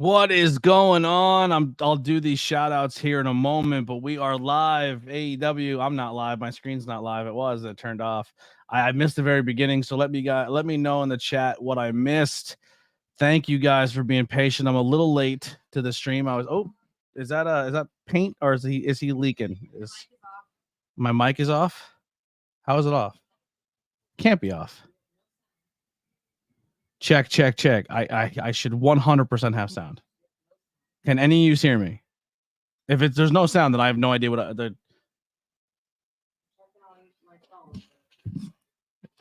What is going on? I'll do these shout outs here in a moment, but we are live. AEW. I'm not live. My screen's not live. It turned off. I missed the very beginning, so let me know in the chat what I missed. Thank you guys for being patient. I'm a little late to the stream. Is that paint or is he leaking? My mic is off? How is it off? Can't be off. Check. I should 100% have sound. Can any of you hear me? If there's no sound, then I have no idea what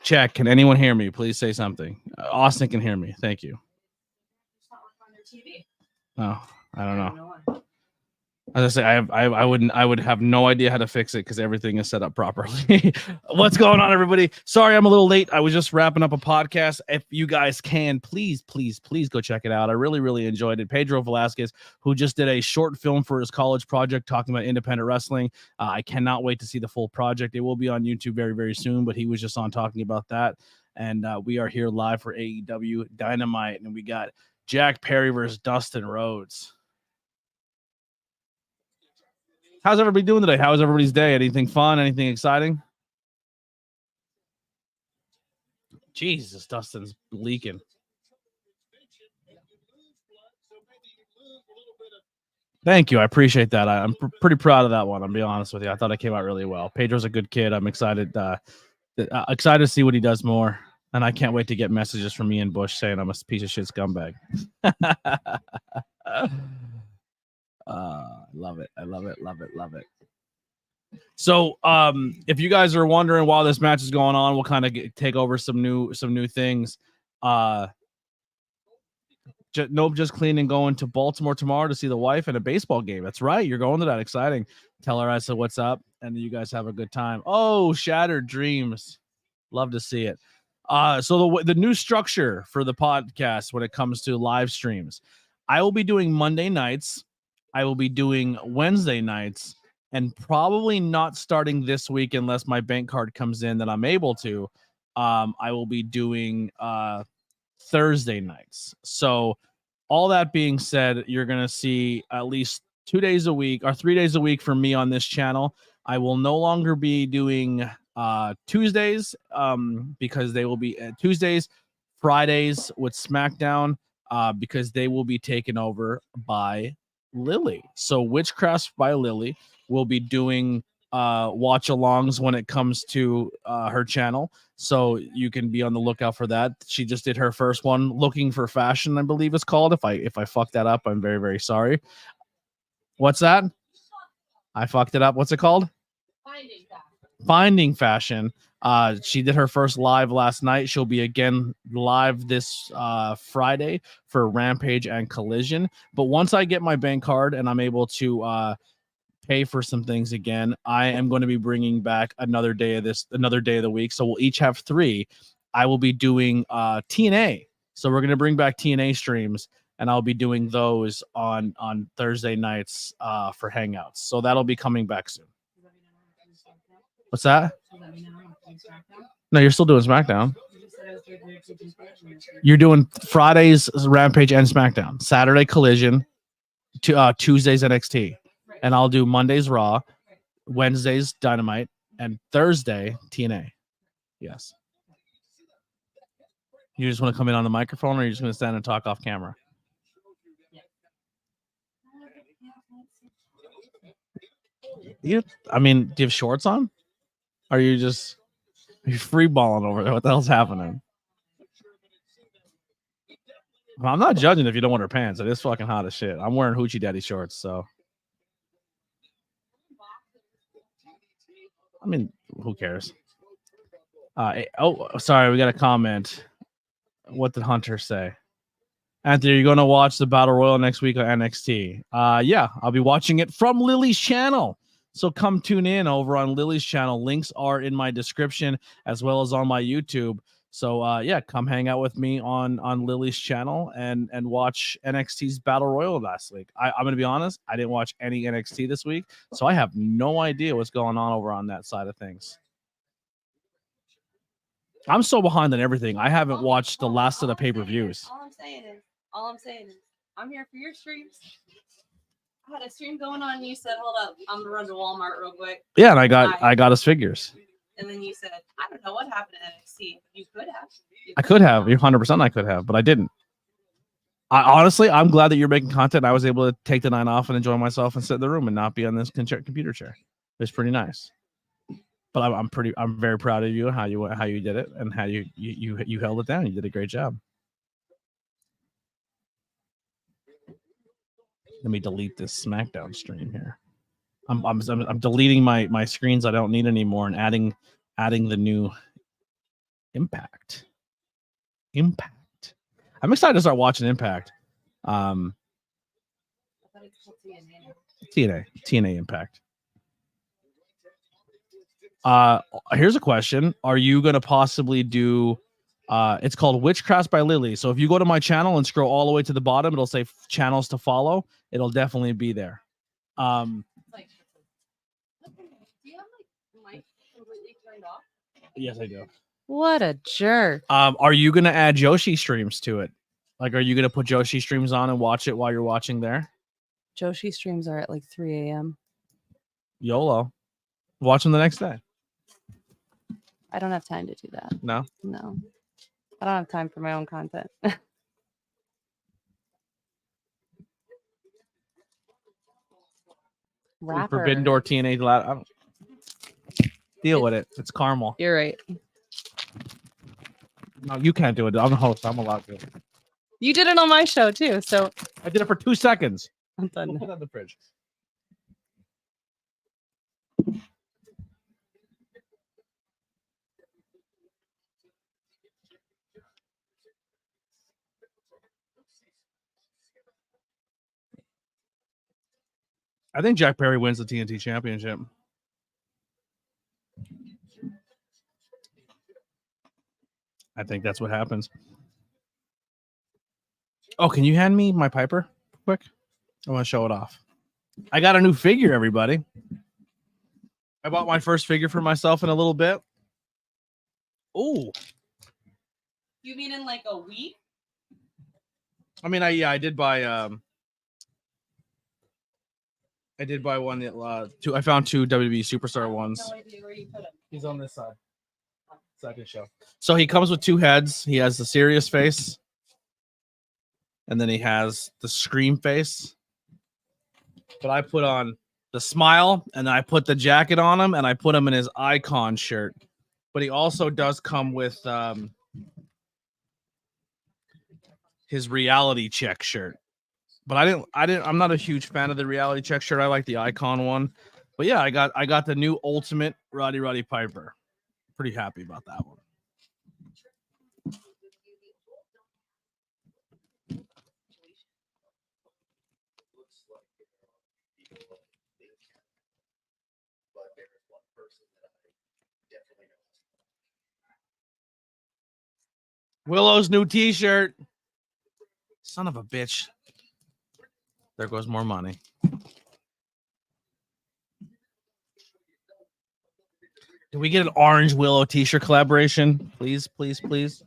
check. Can anyone hear me? Please say something. Austin can hear me. Thank you. Oh, I don't know. As I say, I would have no idea how to fix it because everything is set up properly. What's going on, everybody? Sorry, I'm a little late. I was just wrapping up a podcast. If you guys can, please go check it out. I really enjoyed it. Pedro Velasquez, who just did a short film for his college project talking about independent wrestling. I cannot wait to see the full project. It will be on YouTube very soon, but he was just on talking about that. And we are here live for AEW Dynamite, and we got Jack Perry versus Dustin Rhodes. How's everybody doing today? How was everybody's day? Anything fun? Anything exciting? Jesus, Dustin's leaking. Thank you. I appreciate that. I'm pretty proud of that one. I'll be honest with you. I thought it came out really well. Pedro's a good kid. I'm excited to see what he does more. And I can't wait to get messages from me and Bush saying I'm a piece of shit scumbag. Love it. I love it. So, if you guys are wondering while this match is going on, we'll kind of take over some new things. Nope, just clean and going to Baltimore tomorrow to see the wife at a baseball game. That's right. You're going to that. Exciting. Tell her I said what's up, and you guys have a good time. Oh, Shattered Dreams. Love to see it. So the new structure for the podcast when it comes to live streams, I will be doing Monday nights. I will be doing Wednesday nights, and probably not starting this week unless my bank card comes in that I'm able to. I will be doing Thursday nights. So all that being said, you're going to see at least 2 days a week or 3 days a week from me on this channel. I will no longer be doing Tuesdays because they will be Tuesdays, Fridays with SmackDown because they will be taken over by Lily. So Witchcraft by Lily will be doing watch alongs when it comes to her channel, so you can be on the lookout for that. She just did her first one, Looking for Fashion, I believe it's called. If I fucked that up, I'm very sorry. What's that? I fucked it up. What's it called? Finding Fashion. She did her first live last night. She'll be again live this Friday for Rampage and Collision. But once I get my bank card and I'm able to pay for some things again, I am going to be bringing back another day of the week. So we'll each have 3. I will be doing TNA. So we're going to bring back TNA streams, and I'll be doing those on Thursday nights for Hangouts. So that'll be coming back soon. What's that? No, you're still doing SmackDown. You're doing Fridays Rampage and SmackDown, Saturday Collision, Tuesdays NXT, and I'll do Mondays Raw, Wednesdays Dynamite, and Thursday TNA. Yes. You just want to come in on the microphone, or are you just going to stand and talk off camera? Do you have shorts on? Are you free balling over there? What the hell's happening? Well, I'm not judging if you don't want her pants. It is fucking hot as shit. I'm wearing Hoochie Daddy shorts, so. Who cares? Sorry, we got a comment. What did Hunter say? Anthony, are you going to watch the Battle Royal next week on NXT? Yeah, I'll be watching it from Lily's channel. So come tune in over on Lily's channel. Links are in my description as well as on my YouTube. So yeah, come hang out with me on Lily's channel and watch NXT's Battle Royal last week. I'm going to be honest, I didn't watch any NXT this week, so I have no idea what's going on over on that side of things. I'm so behind on everything. I haven't watched the last of the pay-per-views. All I'm saying is I'm here for your streams. I had a stream going on, and you said, "Hold up, I'm gonna run to Walmart real quick." Yeah, and I got his figures. And then you said, "I don't know what happened at NXT. You could have." I could have. You're 100%. I could have, but I didn't. Honestly, I'm glad that you're making content. I was able to take the night off and enjoy myself and sit in the room and not be on this computer chair. It's pretty nice. But I'm very proud of you, how you did it, and how you held it down. You did a great job. Let me delete this SmackDown stream here. I'm deleting my screens I don't need anymore and adding the new Impact. I'm excited to start watching Impact. TNA Impact. Here's a question. Are you going to possibly do it's called Witchcraft by Lily. So if you go to my channel and scroll all the way to the bottom, it'll say channels to follow. It'll definitely be there. Do you have my mic completely turned off? Yes, I do. What a jerk. Are you going to add Joshi streams to it? Like, are you going to put Joshi streams on and watch it while you're watching there? Joshi streams are at like 3 a.m. YOLO. Watch them the next day. I don't have time to do that. No? No. I don't have time for my own content. Rapper. Forbidden Door TNA. I don't deal with it. It's caramel. You're right. No, you can't do it. I'm the host. I'm allowed to. You did it on my show too, so I did it for 2 seconds. I'm done. We'll put it on the fridge. I think Jack Perry wins the TNT Championship. I think that's what happens. Oh, can you hand me my Piper quick? I want to show it off. I got a new figure, everybody. I bought my first figure for myself in a little bit. Oh. You mean in like a week? I mean, I did buy one that I found 2 WWE Superstar ones. No idea where you put him. He's on this side. Second show. So he comes with 2 heads. He has the serious face. And then he has the scream face. But I put on the smile, and then I put the jacket on him, and I put him in his icon shirt. But he also does come with his reality check shirt. But I'm not a huge fan of the reality check shirt. I like the icon one. But yeah, I got the new Ultimate Roddy Piper. Pretty happy about that one. Willow's new t-shirt. Son of a bitch. There goes more money. Can we get an orange Willow t-shirt collaboration? Please, please, please.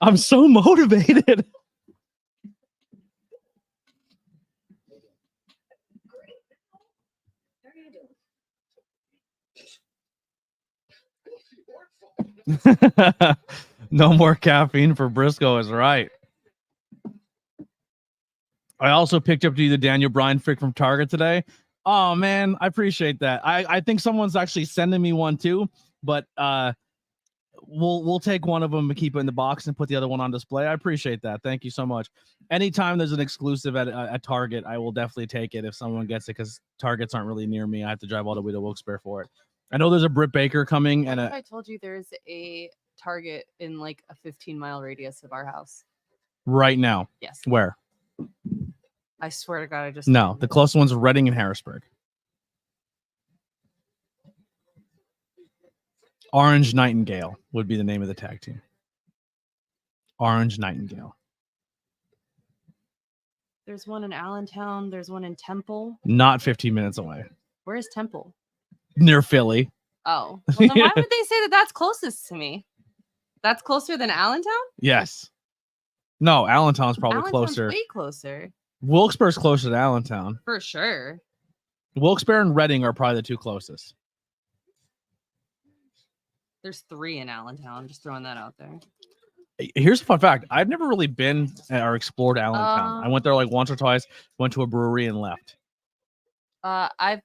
I'm so motivated. No more caffeine for Briscoe is right. I also picked up the Daniel Bryan fig from Target today. Oh man, I appreciate that. I think someone's actually sending me one too, but we'll take one of them and keep it in the box and put the other one on display. I appreciate that. Thank you so much. Anytime there's an exclusive at Target, I will definitely take it if someone gets it, because Targets aren't really near me. I have to drive all the way to Wilkes-Barre for it. I know there's a Britt Baker coming, What and if I told you there's a Target in like a 15-mile radius of our house? right now, Yes. where? I swear to God, I just No, the closest one's Reading and Harrisburg. Orange Nightingale would be the name of the tag team. Orange Nightingale. There's one in Allentown. There's one in Temple. Not 15 minutes away. Where is Temple? Near Philly. Oh, well, then why would they say that that's closest to me? That's closer than Allentown? Yes. No, Allentown's probably Allentown's closer. way closer. Wilkes-Barre's closer to Allentown. For sure. Wilkes-Barre and Reading are probably the two closest. There's 3 in Allentown. Just throwing that out there. Here's a fun fact. I've never really been or explored Allentown. I went there like once or twice, went to a brewery and left. I've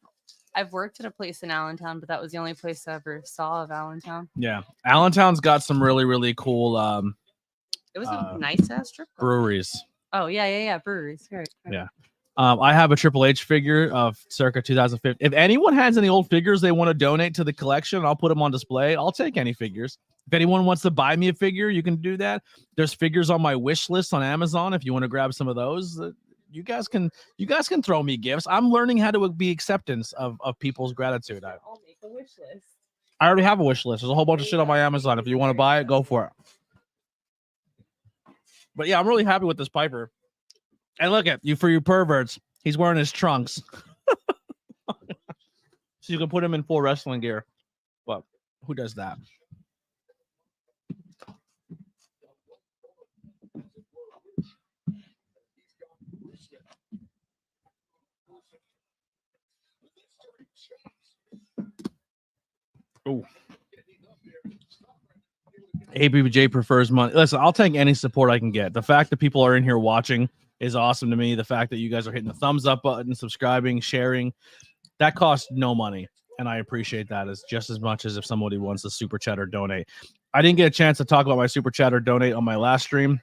worked at a place in Allentown, but that was the only place I ever saw of Allentown. Yeah. Allentown's got some really, really cool It was a nice ass strip club. breweries. Oh, yeah. Breweries. Right. Yeah. I have a Triple H figure of circa 2015. If anyone has any old figures they want to donate to the collection, I'll put them on display. I'll take any figures. If anyone wants to buy me a figure, you can do that. There's figures on my wish list on Amazon. If you want to grab some of those, you guys can throw me gifts. I'm learning how to be acceptance of people's gratitude. I'll make a wish list. I already have a wish list. There's a whole bunch of shit on my Amazon. If you want to buy it, go for it. But yeah, I'm really happy with this Piper. And look at you, for you perverts, he's wearing his trunks. So you can put him in full wrestling gear. But who does that? Oh. ABJ prefers money. Listen, I'll take any support I can get. The fact that people are in here watching is awesome to me. The fact that you guys are hitting the thumbs up button, subscribing, sharing, that costs no money. And I appreciate that as just as much as if somebody wants to super chat or donate. I didn't get a chance to talk about my super chat or donate on my last stream,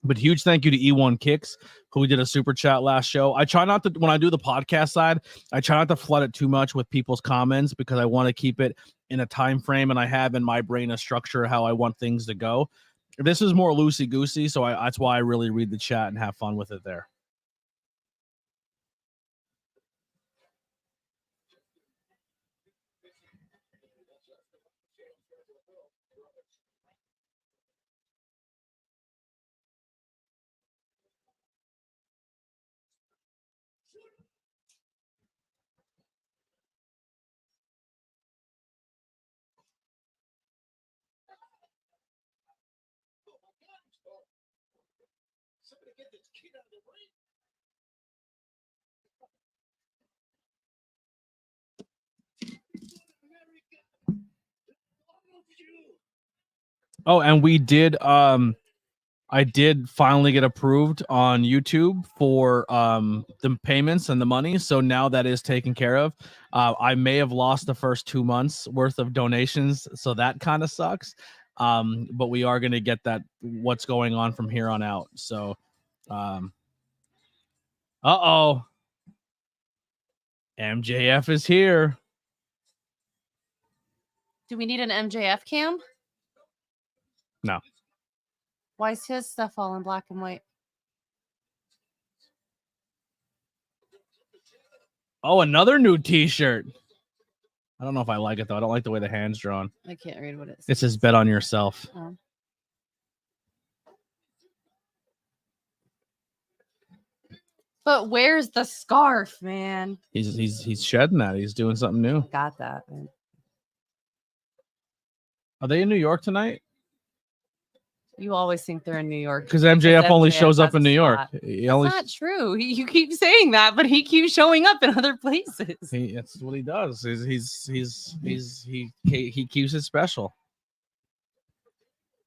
but huge thank you to E1 Kicks, who did a super chat last show. I try not to, when I do the podcast side, I try not to flood it too much with people's comments because I want to keep it in a time frame, and I have in my brain a structure how I want things to go. This is more loosey-goosey, so that's why I really read the chat and have fun with it there. Oh, and we did I did finally get approved on YouTube for the payments and the money. So now that is taken care of. I may have lost the first 2 months worth of donations, so that kind of sucks. But we are going to get that what's going on from here on out. So MJF is here. Do we need an MJF cam? No. Why is his stuff all in black and white? Oh, another new t-shirt. I don't know if I like it, though. I don't like the way the hand's drawn. I can't read what it says. It says bet on yourself. Oh. But where's the scarf, man? He's shedding that. He's doing something new. Got that, man. Are they in New York tonight? You always think they're in New York. Because MJF only shows up in New York. That's not true. You keep saying that, but he keeps showing up in other places. That's what he does. He keeps it special.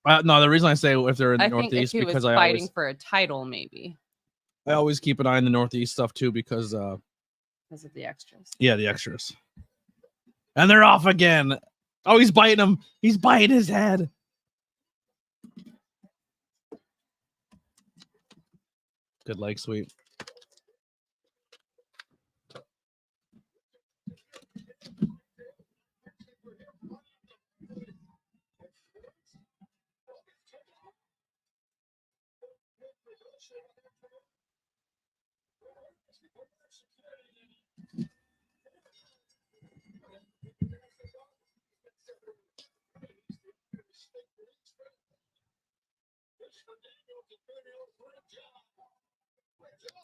No, the reason I say if they're in the Northeast think if he because was fighting for a title, maybe. I always keep an eye on the Northeast stuff too because Because of the extras. Yeah, the extras. And they're off again. Oh, he's biting him. He's biting his head. Good leg sweep.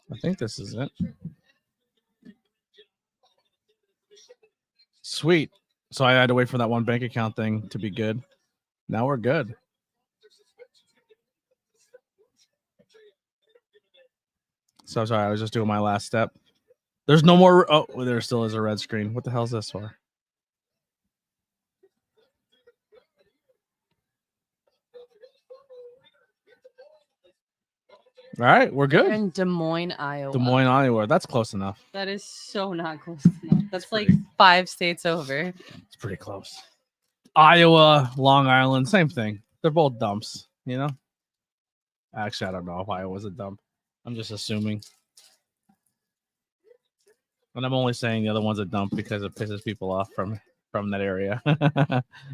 I think this is it. Sweet. So I had to wait for that one bank account thing to be good. Now we're good. So sorry, I was just doing my last step. There's no more. Oh, there still is a red screen. What the hell is this for? All right, we're We're good. in Des Moines, Iowa. Des Moines, Iowa. That's close enough. That is so not close enough. That's like pretty- 5 states over. It's pretty close. Iowa, Long Island, same thing. They're both dumps, you know? Actually, I don't know if Iowa's a dump. I'm just assuming. And I'm only saying the other one's a dump because it pisses people off from that area.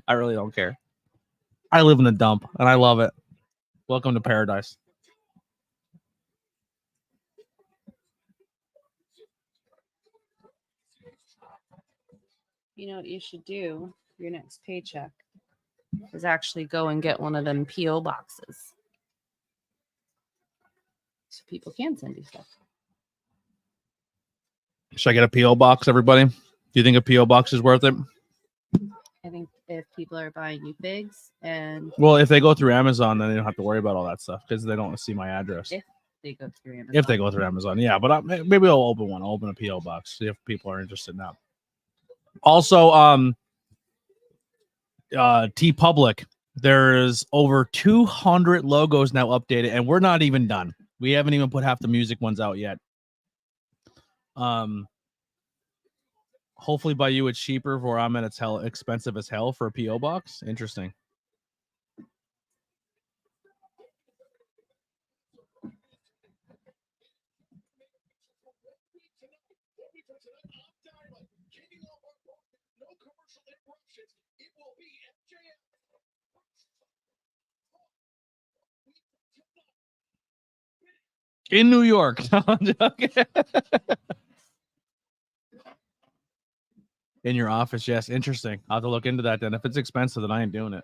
I really don't care. I live in a dump and I love it. Welcome to paradise. You know what you should do for your next paycheck is actually go and get one of them PO boxes. So people can send you stuff. Should I get a P.O. box, everybody? Do you think a P.O. box is worth it? I think if people are buying you figs and Well, if they go through Amazon, then they don't have to worry about all that stuff because they don't see my address. if they go through Amazon. If they go through Amazon, yeah. But maybe I'll open one. I'll open a P.O. box, see if people are interested in that. Also, T Public, there's over 200 logos now updated, and we're not even done. We haven't even put half the music ones out yet. Hopefully by you it's cheaper. For I'm at it's hell expensive as hell for a PO box. Interesting. In New York. No, I'm joking. In your office, yes. Interesting. I'll have to look into that then. If it's expensive, then I ain't doing it.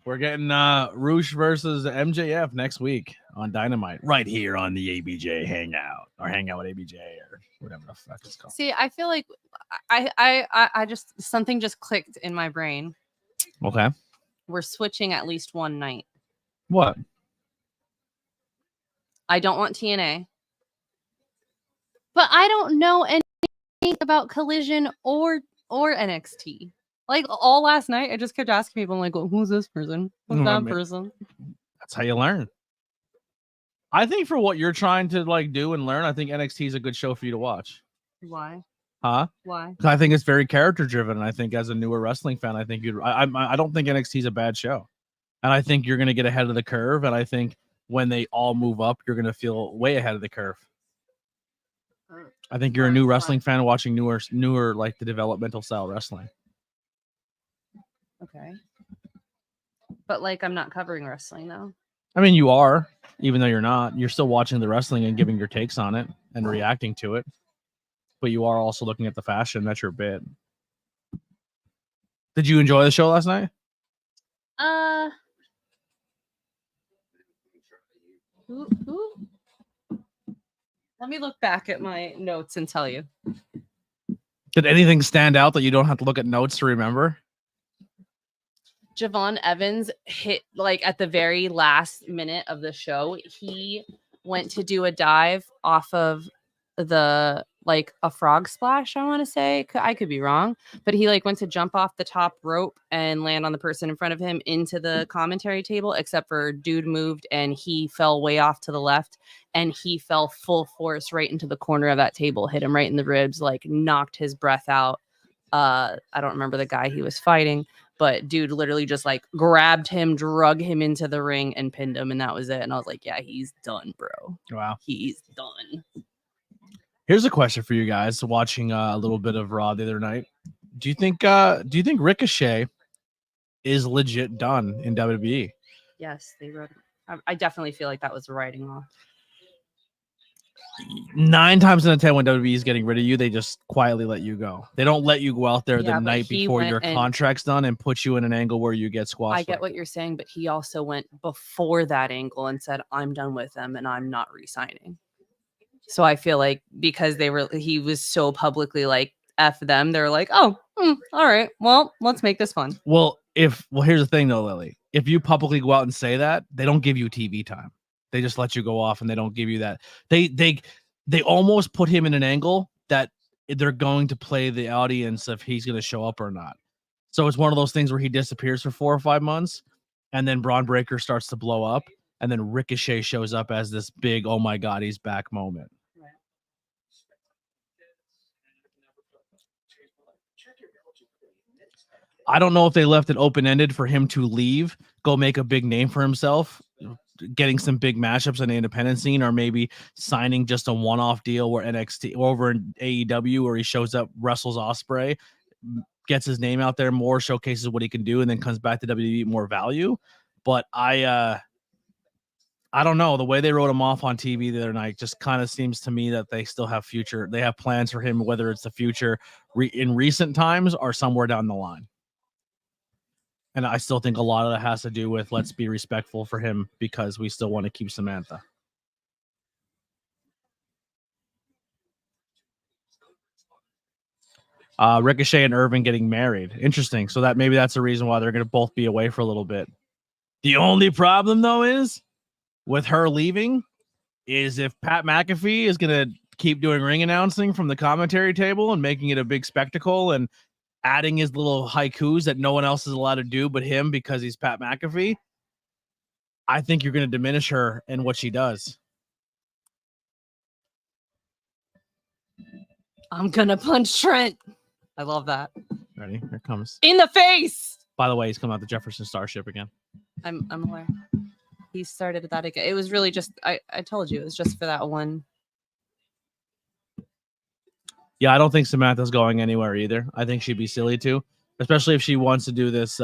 We're getting Roosh versus MJF next week on Dynamite, right here on the ABJ Hangout or Hangout with ABJ or whatever the fuck it's called. See, I feel like I just something just clicked in my brain. Okay. We're switching at least one night. What? I don't want TNA. But I don't know anything about Collision or NXT. Like all last night, I just kept asking people, like, well, who's this person? Who's that person? That's how you learn. I think for what you're trying to like do and learn, I think NXT is a good show for you to watch. Why? Huh? Why? I think it's very character driven, and I think as a newer wrestling fan, I think I don't think NXT is a bad show, and I think you're gonna get ahead of the curve, and I think when they all move up, you're gonna feel way ahead of the curve. I think you're a new wrestling fan watching newer like the developmental style wrestling. Okay. But like I'm not covering wrestling though. I mean, you are, even though you're not. You're still watching the wrestling and giving your takes on it and reacting to it. But you are also looking at the fashion. That's your bit. Did you enjoy the show last night? Who? Let me look back at my notes and tell you. Did anything stand out that you don't have to look at notes to remember? Javon Evans hit like at the very last minute of the show. He went to do a dive off of the like a frog splash, I want to say. I could be wrong, but he like went to jump off the top rope and land on the person in front of him into the commentary table, except for dude moved and he fell way off to the left, and he fell full force right into the corner of that table, hit him right in the ribs, like knocked his breath out. I don't remember the guy he was fighting, but dude literally just like grabbed him, drug him into the ring and pinned him, and that was it. And I was like, yeah, he's done, bro. Wow. He's done. Here's a question for you guys watching a little bit of Raw the other night. Do you think Ricochet is legit done in WWE? Yes, they wrote. I definitely feel like that was writing off. 9 times out of 10, when WWE is getting rid of you, they just quietly let you go. They don't let you go out there the night before your contract's done and put you in an angle where you get squashed. I get what you're saying, but he also went before that angle and said, "I'm done with them and I'm not re-signing." So I feel like because he was so publicly like F them, they're like, oh, all right, well, let's make this fun. Well, here's the thing though, Lily. If you publicly go out and say that, they don't give you TV time. They just let you go off and they don't give you that. They almost put him in an angle that they're going to play the audience if he's going to show up or not. So it's one of those things where he disappears for 4 or 5 months and then Braun Breaker starts to blow up and then Ricochet shows up as this big, oh my God, he's back moment. I don't know if they left it open-ended for him to leave, go make a big name for himself, getting some big matchups on the independent scene, or maybe signing just a one-off deal where NXT over in AEW, where he shows up, wrestles Ospreay, gets his name out there more, showcases what he can do, and then comes back to WWE more value. But I don't know. The way they wrote him off on TV the other night just kind of seems to me that they still have future. They have plans for him, whether it's the future in recent times or somewhere down the line. And I still think a lot of that has to do with let's be respectful for him because we still want to keep Samantha. Ricochet and Irvin getting married. Interesting. So that maybe that's the reason why they're going to both be away for a little bit. The only problem, though, is with her leaving is if Pat McAfee is going to keep doing ring announcing from the commentary table and making it a big spectacle and adding his little haikus that no one else is allowed to do but him because he's Pat McAfee, I think you're going to diminish her and what she does. I'm going to punch Trent. I love that. Ready? Here it comes. In the face! By the way, he's coming out the Jefferson Starship again. I'm aware. He started that again. It was really just, I told you, it was just for that one. Yeah, I don't think Samantha's going anywhere either. I think she'd be silly to, especially if she wants to do this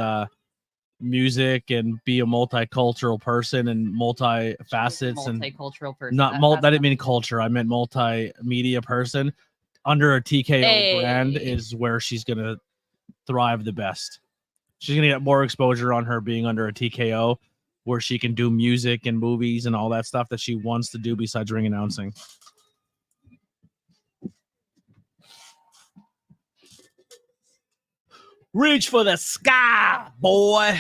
music and be a multicultural person and multi-facets and multicultural person. I didn't mean culture. I meant multimedia person. Under a TKO brand is where she's going to thrive the best. She's going to get more exposure on her being under a TKO where she can do music and movies and all that stuff that she wants to do besides ring announcing. Reach for the sky, boy.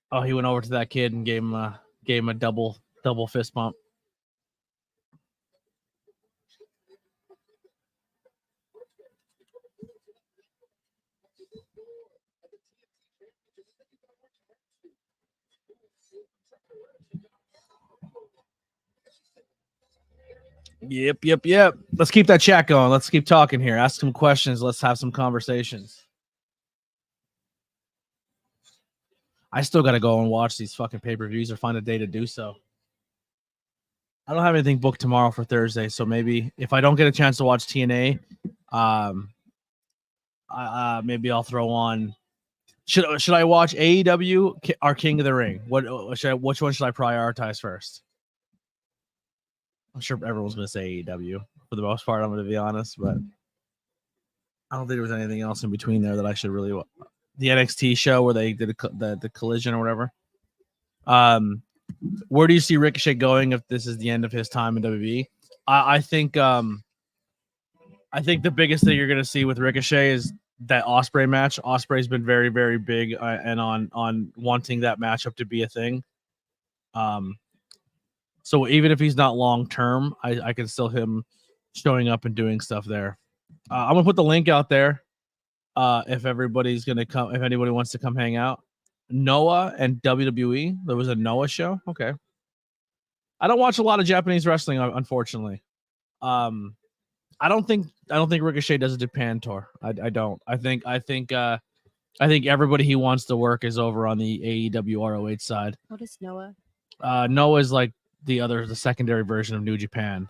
Oh, he went over to that kid and gave him a double fist bump. Yep. Let's keep that chat going. Let's keep talking here. Ask some questions. Let's have some conversations. I still got to go and watch these fucking pay-per-views or find a day to do so. I don't have anything booked tomorrow for Thursday, so maybe if I don't get a chance to watch TNA, maybe I'll throw on. Should I watch AEW or King of the Ring? Which one should I prioritize first? I'm sure everyone's going to say AEW for the most part. I'm going to be honest, but I don't think there was anything else in between there that I should really watch. The NXT show where they did the collision or whatever. Where do you see Ricochet going if this is the end of his time in WWE? I think the biggest thing you're gonna see with Ricochet is that Ospreay match. Ospreay's been very, very big and on wanting that matchup to be a thing. So even if he's not long term, I can still him showing up and doing stuff there. I'm gonna put the link out there. If everybody's gonna come, if anybody wants to come hang out, Noah and WWE. There was a Noah show. Okay. I don't watch a lot of Japanese wrestling, unfortunately. I don't think Ricochet does a Japan tour. I don't. I think everybody he wants to work is over on the AEW ROH side. What is Noah? Noah is like the secondary version of New Japan.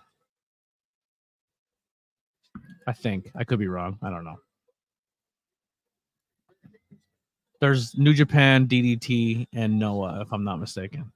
I think. I could be wrong. I don't know. There's New Japan, DDT, and Noah, if I'm not mistaken.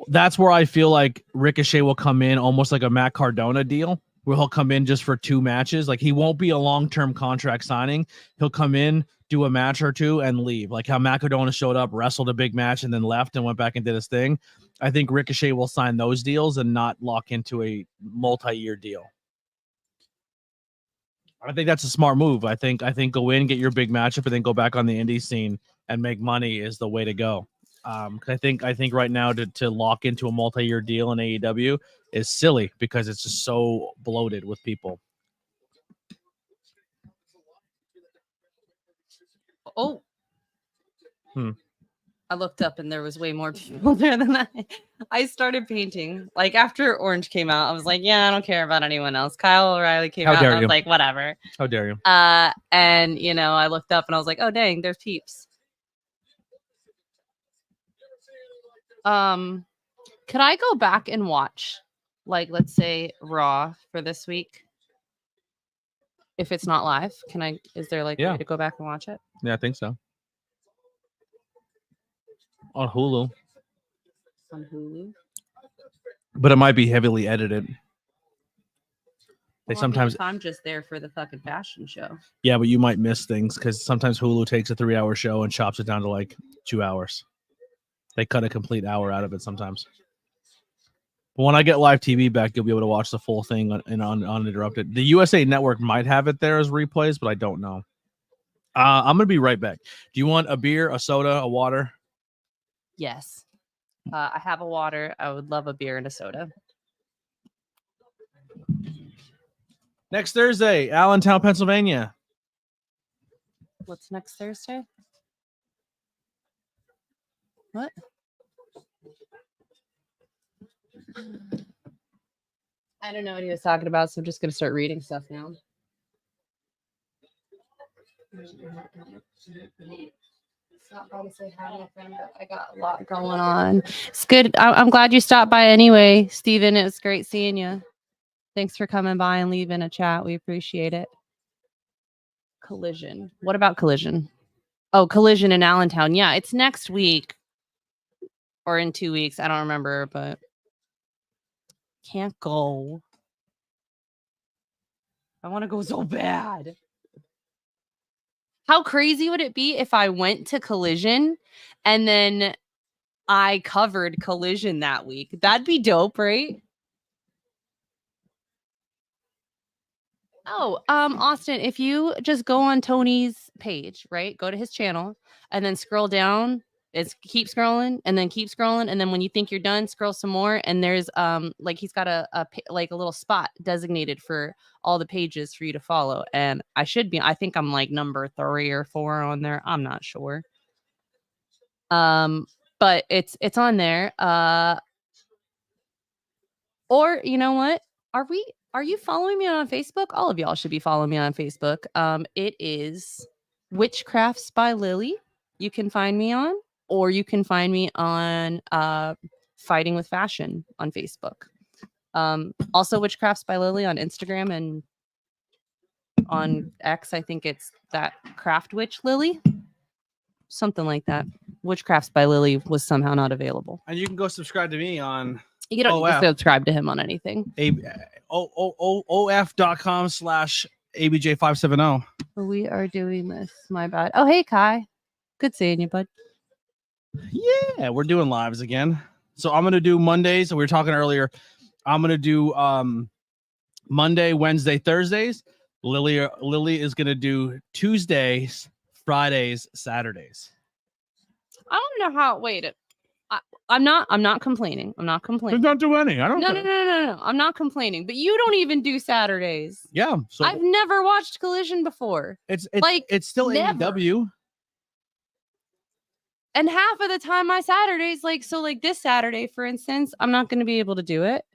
That's where I feel like Ricochet will come in almost like a Matt Cardona deal, where he'll come in just for 2 matches. Like, he won't be a long-term contract signing. He'll come in, do a match or 2, and leave. Like how Matt Cardona showed up, wrestled a big match, and then left and went back and did his thing. I think Ricochet will sign those deals and not lock into a multi-year deal. I think that's a smart move. I think go in, get your big matchup, and then go back on the indie scene and make money is the way to go. I think right now to lock into a multi-year deal in AEW is silly because it's just so bloated with people. Oh. I looked up and there was way more people there than that. I started painting. Like after Orange came out, I was like, yeah, I don't care about anyone else. Kyle O'Reilly came out. And I was like, whatever. How dare you? And you know, I looked up and I was like, oh dang, there's peeps. Could I go back and watch, like, let's say Raw for this week? If it's not live, can I? Is there like a way to go back and watch it? Yeah, I think so. On Hulu. On Hulu. But it might be heavily edited. They sometimes. I'm just there for the fucking fashion show. Yeah, but you might miss things because sometimes Hulu takes a 3-hour show and chops it down to like 2 hours. They cut a complete hour out of it sometimes. But when I get live TV back, you'll be able to watch the full thing uninterrupted. The USA Network might have it there as replays, but I don't know. I'm gonna be right back. Do you want a beer, a soda, a water? Yes. I have a water. I would love a beer and a soda. Next Thursday, Allentown, Pennsylvania. What's next Thursday? What? I don't know what he was talking about, so I'm just going to start reading stuff now. Stop by to say hi, my friend, but I got a lot going on. It's good. I'm glad you stopped by anyway, Steven. It was great seeing you. Thanks for coming by and leaving a chat. We appreciate it. Collision. What about Collision? Oh, Collision in Allentown. Yeah, it's next week or in 2 weeks. I don't remember, but can't go. I want to go so bad. How crazy would it be if I went to Collision and then I covered Collision that week? That'd be dope, right? Oh, Austin, if you just go on Tony's page, right? Go to his channel and then scroll down. It's keep scrolling and then keep scrolling. And then when you think you're done, scroll some more. And there's like he's got a little spot designated for all the pages for you to follow. And I think I'm like number 3 or 4 on there. I'm not sure. But it's on there. Or you know what? Are you following me on Facebook? All of y'all should be following me on Facebook. It is Witchcrafts by Lily. You can find me on. Or you can find me on Fighting with Fashion on Facebook. Also, Witchcrafts by Lily on Instagram and on X. I think it's that Craft Witch Lily. Something like that. Witchcrafts by Lily was somehow not available. And you can go subscribe to me on... You don't need to subscribe to him on anything. OF.com/ABJ570. We are doing this. My bad. Oh, hey, Kai. Good seeing you, bud. Yeah, we're doing lives again. So I'm gonna do Mondays. So we were talking earlier. I'm gonna do Monday, Wednesday, Thursdays. Lily is gonna do Tuesdays, Fridays, Saturdays. I don't know how. Wait, I'm not complaining. I'm not complaining. Don't do any. I don't. No. I'm not complaining. But you don't even do Saturdays. Yeah. So I've never watched Collision before. it's like it's still never. AEW. And half of the time my Saturdays, like this Saturday, for instance, I'm not going to be able to do it.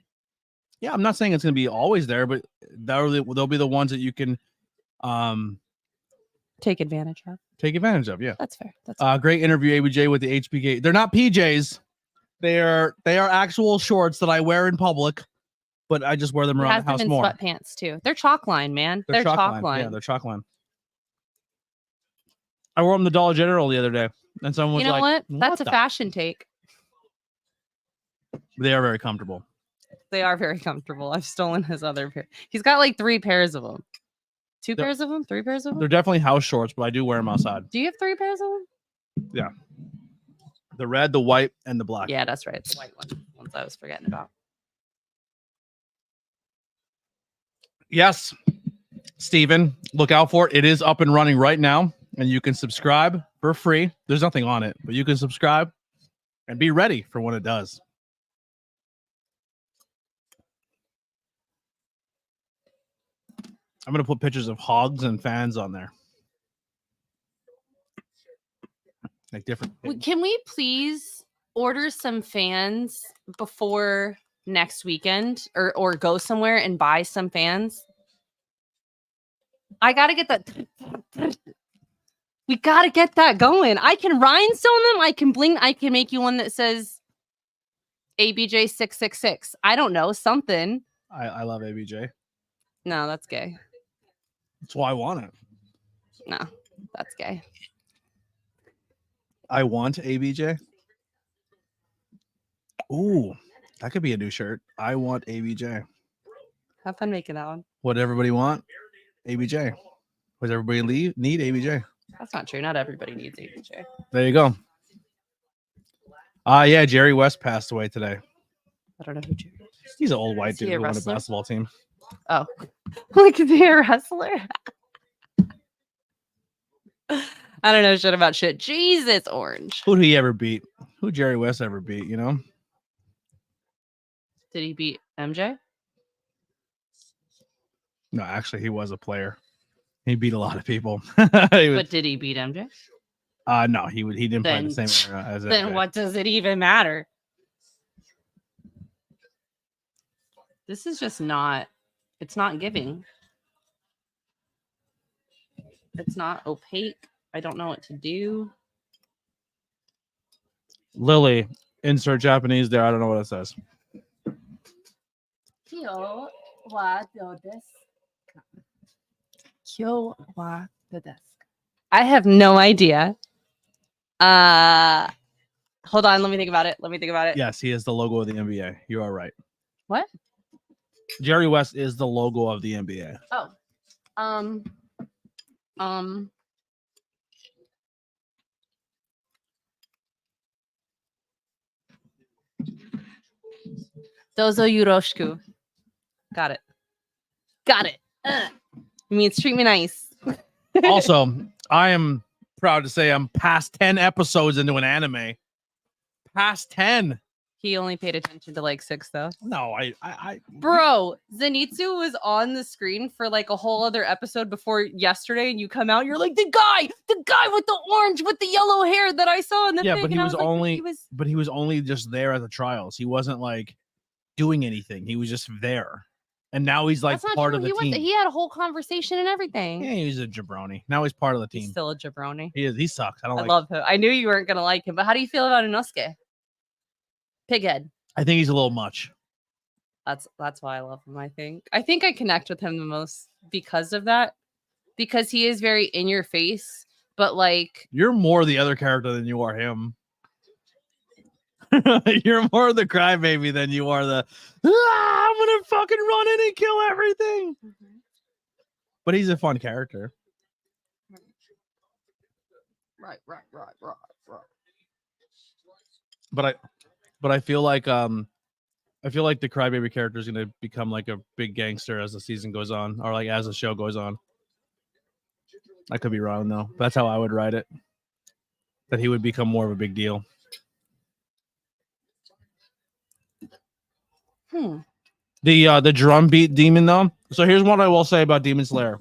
Yeah, I'm not saying it's going to be always there, but they'll be the ones that you can take advantage of. Yeah, that's fair. Great interview, ABJ, with the HBK. They're not PJs. They are actual shorts that I wear in public, but I just wear them around the house more. Sweatpants too. They're chalk line, man. They're chalk line. Yeah, they're chalk line. I wore them to Dollar General the other day, and someone was like, what? That's a fashion take. They are very comfortable. They are very comfortable. I've stolen his other pair. He's got like 3 pairs of them. 2 pairs of them? 3 pairs of them? They're definitely house shorts, but I do wear them outside. Do you have 3 pairs of them? Yeah. The red, the white, and the black. Yeah, that's right. The white ones I was forgetting about. Yes, Steven, look out for it. It is up and running right now, and you can subscribe for free. There's nothing on it, but you can subscribe and be ready for when it does. I'm going to put pictures of hogs and fans on there. Like different. Can we please order some fans before next weekend or go somewhere and buy some fans? I got to get that. We got to get that going. I can rhinestone them. I can bling. I can make you one that says ABJ 666. I don't know. Something. I love ABJ. No, that's gay. That's why I want it. No, that's gay. I want ABJ. Ooh, that could be a new shirt. I want ABJ. Have fun making that one. What did everybody want? ABJ. Does everybody need ABJ? That's not true. Not everybody needs ABJ. There you go. Yeah, Jerry West passed away today. I don't know who Jerry is. He's an old white dude who won a basketball team. Oh, like is he a wrestler? I don't know shit about shit. Jesus, Orange. Who did he ever beat? Who Jerry West ever beat, you know? Did he beat MJ? No, actually, he was a player. He beat a lot of people. But did he beat MJ? No, he didn't play the same era as MJ. Then what does it even matter? This is just not, it's not giving. It's not opaque. I don't know what to do. Lily, insert Japanese there. I don't know what it says. I have no idea. Hold on. Let me think about it. Yes, he is the logo of the NBA. You are right. What? Jerry West is the logo of the NBA. Oh. Dozo Yuroshku. Got it. It means treat me nice. Also, I am proud to say I'm past 10 episodes into an anime. Past 10. He only paid attention to like 6 though. No, Bro, Zenitsu was on the screen for like a whole other episode before yesterday, and you come out, you're like the guy with the orange with the yellow hair that I saw in the thing. But he was only just there at the trials. He wasn't like doing anything. He was just there. And now he's like part of the team. He had a whole conversation and everything. Yeah, he's a jabroni. Now he's part of the team. He's still a jabroni. He is. He sucks. I love him. I knew you weren't gonna like him, but how do you feel about Inosuke? Pighead. I think he's a little much. That's why I love him. I think I connect with him the most because of that. Because he is very in your face, but like you're more the other character than you are him. You're more the crybaby than you are the I'm gonna fucking run in and kill everything. Mm-hmm. But he's a fun character. Right. but I feel like the Crybaby character is going to become like a big gangster as the season goes on, or like as the show goes on. I could be wrong though. That's how I would write it. That he would become more of a big deal. The drum beat demon though. So here's what I will say about Demon Slayer.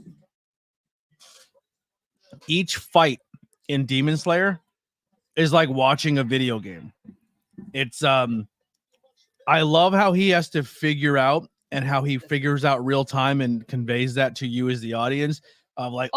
Each fight in Demon Slayer is like watching a video game. It's I love how he has to figure out and how he figures out real time and conveys that to you as the audience of like,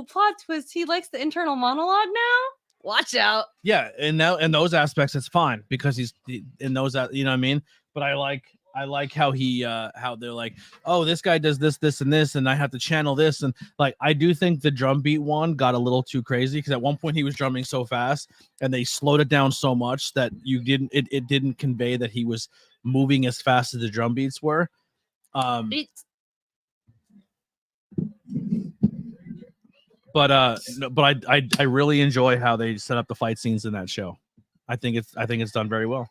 plot twist. He likes the internal monologue now. Watch out. Yeah, in those aspects it's fine because he's in those, you know what I mean? But I like how he how they're like, oh, this guy does this and this, and I have to channel this, and like I do think the drum beat one got a little too crazy because at one point he was drumming so fast and they slowed it down so much that it didn't convey that he was moving as fast as the drum beats were. But I really enjoy how they set up the fight scenes in that show. I think it's done very well.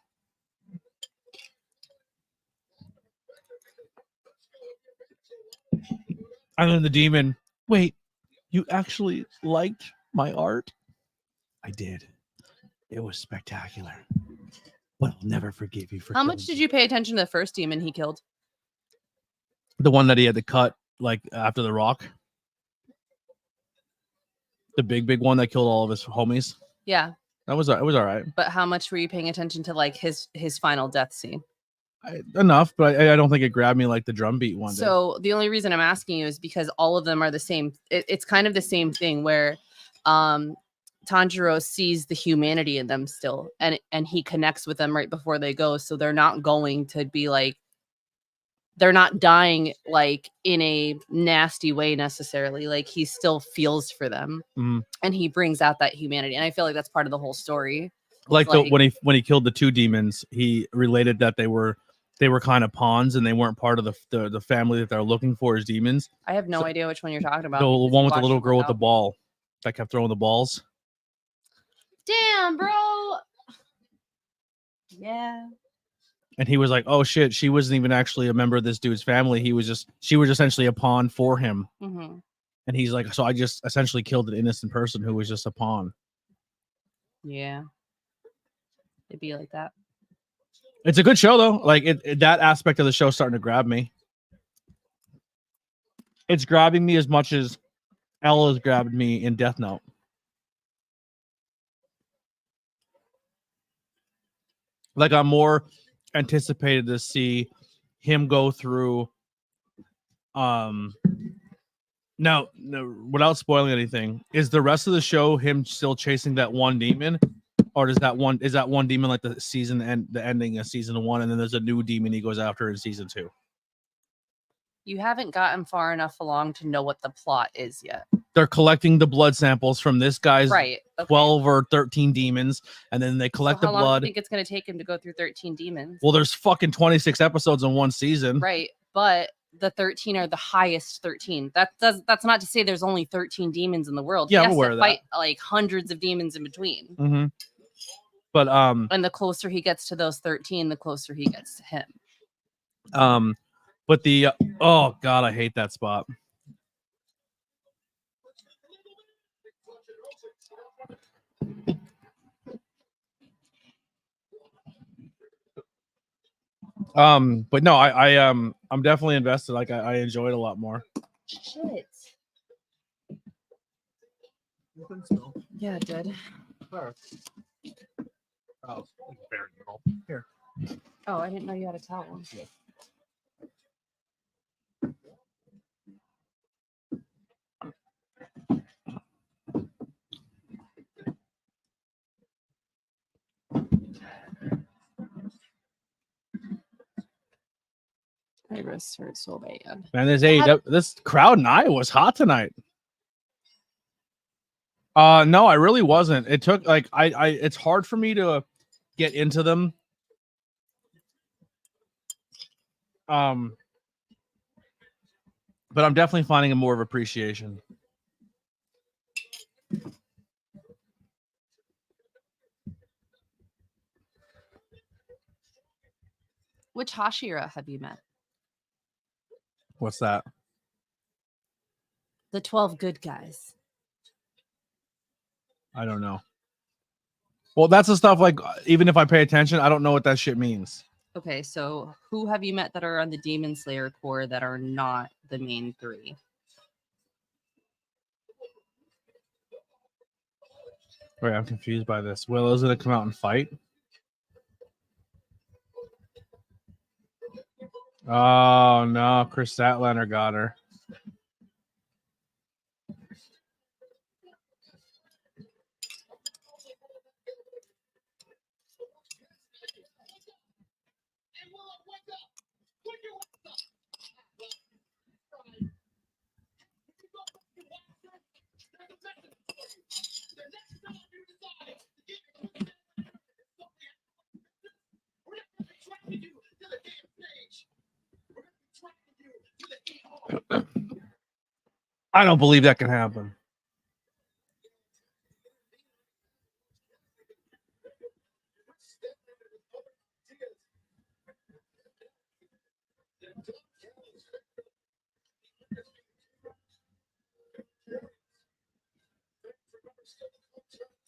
And then the demon, wait, you actually liked my art? I did. It was spectacular. But I'll never forgive you for How much did you pay attention to the first demon he killed? The one that he had to cut like after the rock. The big one that killed all of his homies. Yeah. It was all right. But how much were you paying attention to like his final death scene? Enough, but I don't think it grabbed me like the drum beat one. So the only reason I'm asking you is because all of them are the same. It's kind of the same thing where Tanjiro sees the humanity in them still, and he connects with them right before they go. So they're not going to be like, they're not dying like in a nasty way necessarily. Like he still feels for them, and he brings out that humanity. And I feel like that's part of the whole story. Like when he killed the two demons, he related that they were kind of pawns and they weren't part of the family that they're looking for as demons. I have no idea which one you're talking about. The one with the little girl with the ball that kept throwing the balls. Damn, bro. Yeah. And he was like, "Oh shit, she wasn't even actually a member of this dude's family. She was essentially a pawn for him." Mm-hmm. And he's like, "So I just essentially killed an innocent person who was just a pawn." Yeah, it'd be like that. It's a good show though. Like that aspect of the show starting to grab me. It's grabbing me as much as L has grabbed me in Death Note. Like I'm more anticipated to see him go through now without spoiling anything, is the rest of the show him still chasing that one demon, or is that one demon like the season and the ending of season 1 and then there's a new demon he goes after in season 2? You haven't gotten far enough along to know what the plot is yet. They're collecting the blood samples from this guy's 12 or 13 demons, and then they collect the blood. How long do you think it's going to take him to go through 13 demons? Well, there's fucking 26 episodes in one season. Right, but the 13 are the highest 13. That's not to say there's only 13 demons in the world. Yeah, I'm aware of that. Fight like hundreds of demons in between. Mm-hmm. But and the closer he gets to those 13, the closer he gets to him. But the oh god, I hate that spot. But no, I'm definitely invested. Like I enjoy it a lot more. Shit. You think so? Yeah, it did. Where? Oh, very little. Here. Oh, I didn't know you had a towel. Yeah. My wrists hurt so bad. Man, this crowd in Iowa was hot tonight. No, I really wasn't. It took like it's hard for me to get into them. But I'm definitely finding a more of appreciation. Which Hashira have you met? What's that? The 12 good guys. I don't know. Well, that's the stuff like even if I pay attention, I don't know what that shit means. Okay, so who have you met that are on the Demon Slayer core that are not the main three? Wait, I'm confused by this. Willow's gonna come out and fight. Oh no, Chris Statlander got her. I don't believe that can happen.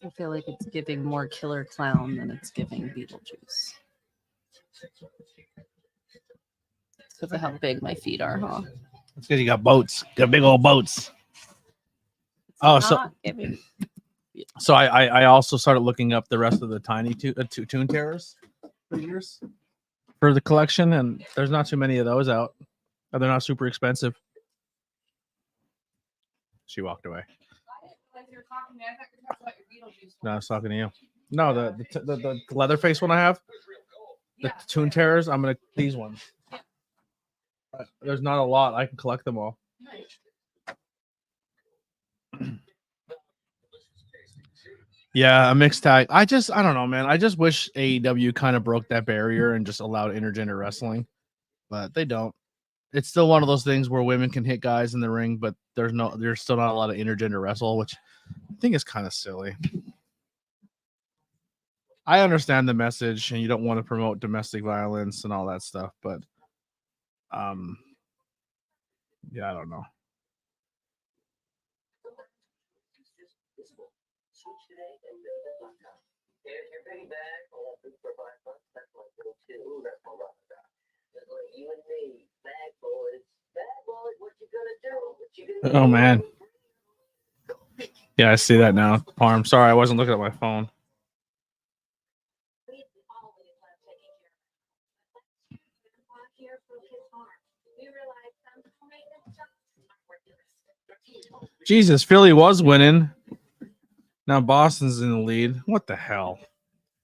I feel like it's giving more Killer Clown than it's giving Beetlejuice. Because of how big my feet are, huh? It's because you got boats. You got big old boats. Oh, so I also started looking up the rest of the tiny Toon Terrors figures for the collection, and there's not too many of those out. And they're not super expensive. She walked away. No, I was talking to you. No, the Leatherface one I have, the Toon Terrors. I'm gonna these ones. There's not a lot. I can collect them all. Yeah, a mixed tag. I don't know, man. I just wish AEW kind of broke that barrier and just allowed intergender wrestling, but they don't. It's still one of those things where women can hit guys in the ring, but there's still not a lot of intergender wrestle, which I think is kind of silly. I understand the message, and you don't want to promote domestic violence and all that stuff, but yeah, I don't know. Oh man. Yeah, I see that now. Parm. Sorry, I wasn't looking at my phone. Jesus, Philly was winning. Now Boston's in the lead. What the hell?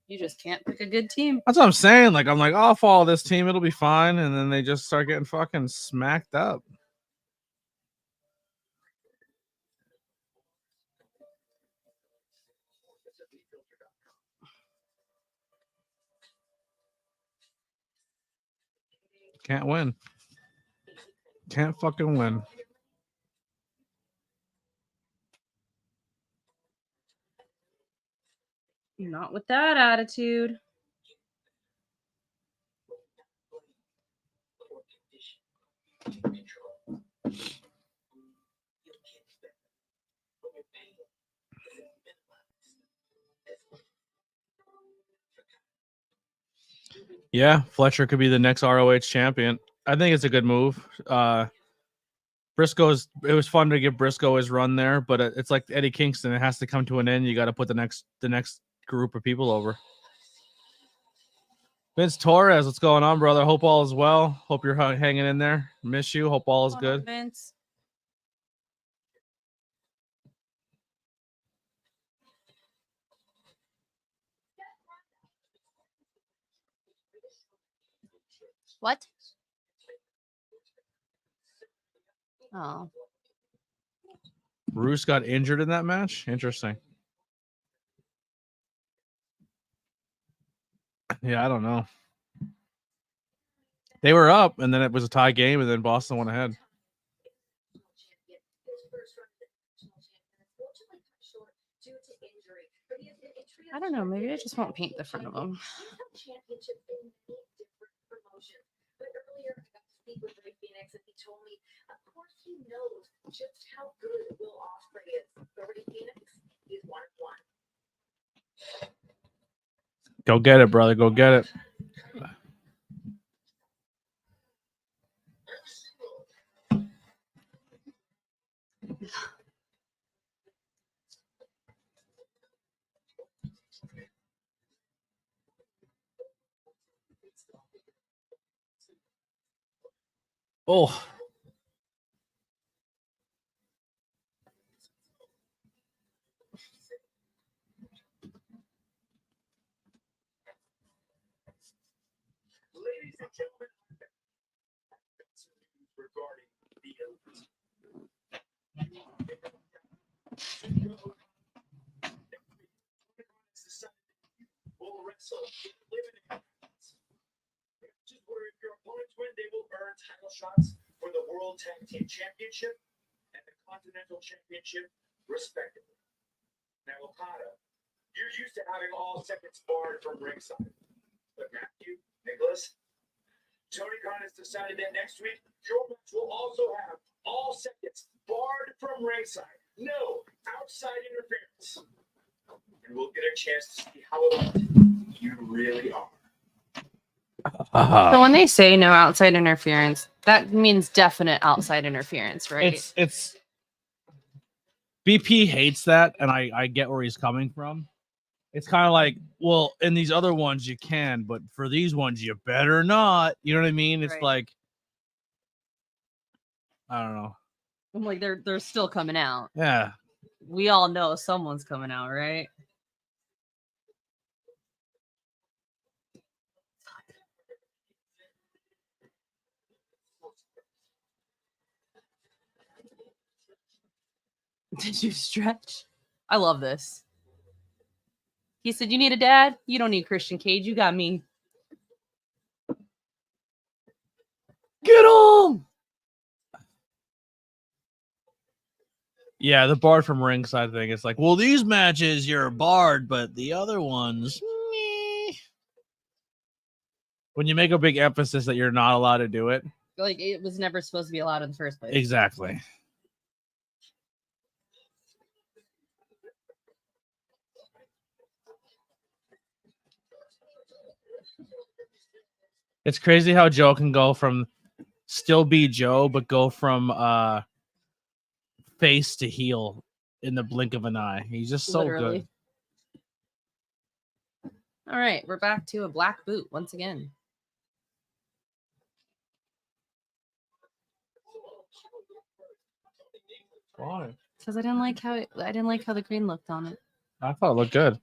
You just can't pick a good team. That's what I'm saying. Like, I'm like, I'll follow this team. It'll be fine. And then they just start getting fucking smacked up. Can't win. Can't fucking win. Not with that attitude. Yeah, Fletcher could be the next ROH champion. I think it's a good move. Briscoe's. It was fun to give Briscoe his run there, but it's like Eddie Kingston. It has to come to an end. You got to put the next group of people over. Vince Torres, what's going on, brother? Hope all is well. Hope you're hanging in there. Miss you. Hope all is good. Vince. What? Oh. Bruce got injured in that match? Interesting. Yeah, I don't know. They were up, and then it was a tie game, and then Boston went ahead. I don't know. Maybe I just won't paint the front of them. just how good Will Ospreay is. Over to Phoenix, he's 1-1. Go get it, brother. Go get it. Oh. Ladies and gentlemen, regarding the will wrestle eliminated. Just where if your opponents win, they will earn title shots for the World Tag Team Championship and the Continental Championship, respectively. Now, Okada, you're used to having all seconds barred from ringside. But Matthew, Nicholas, Tony Khan has decided that next week, your match will also have all seconds barred from ringside. No outside interference. And we'll get a chance to see how elite you really are. So when they say no outside interference, that means definite outside interference, right? It's BP hates that, and I get where he's coming from. It's kind of like, well, in these other ones you can, but for these ones you better not. You know what I mean? It's Right. like, I don't know. I'm like, they're still coming out. Yeah. We all know someone's coming out, right? Did you stretch? I love this. He said, "You need a dad? You don't need Christian Cage. You got me." Get him! Yeah, the barred from ringside thing. It's like, well, these matches you're barred, but the other ones, meh. When you make a big emphasis that you're not allowed to do it. Like, it was never supposed to be allowed in the first place. Exactly. It's crazy how Joe can go from still be Joe, but go from face to heel in the blink of an eye. He's just so Literally. good. All right, we're back to a black boot once again. Why? Because I didn't like how the green looked on it. I thought it looked good.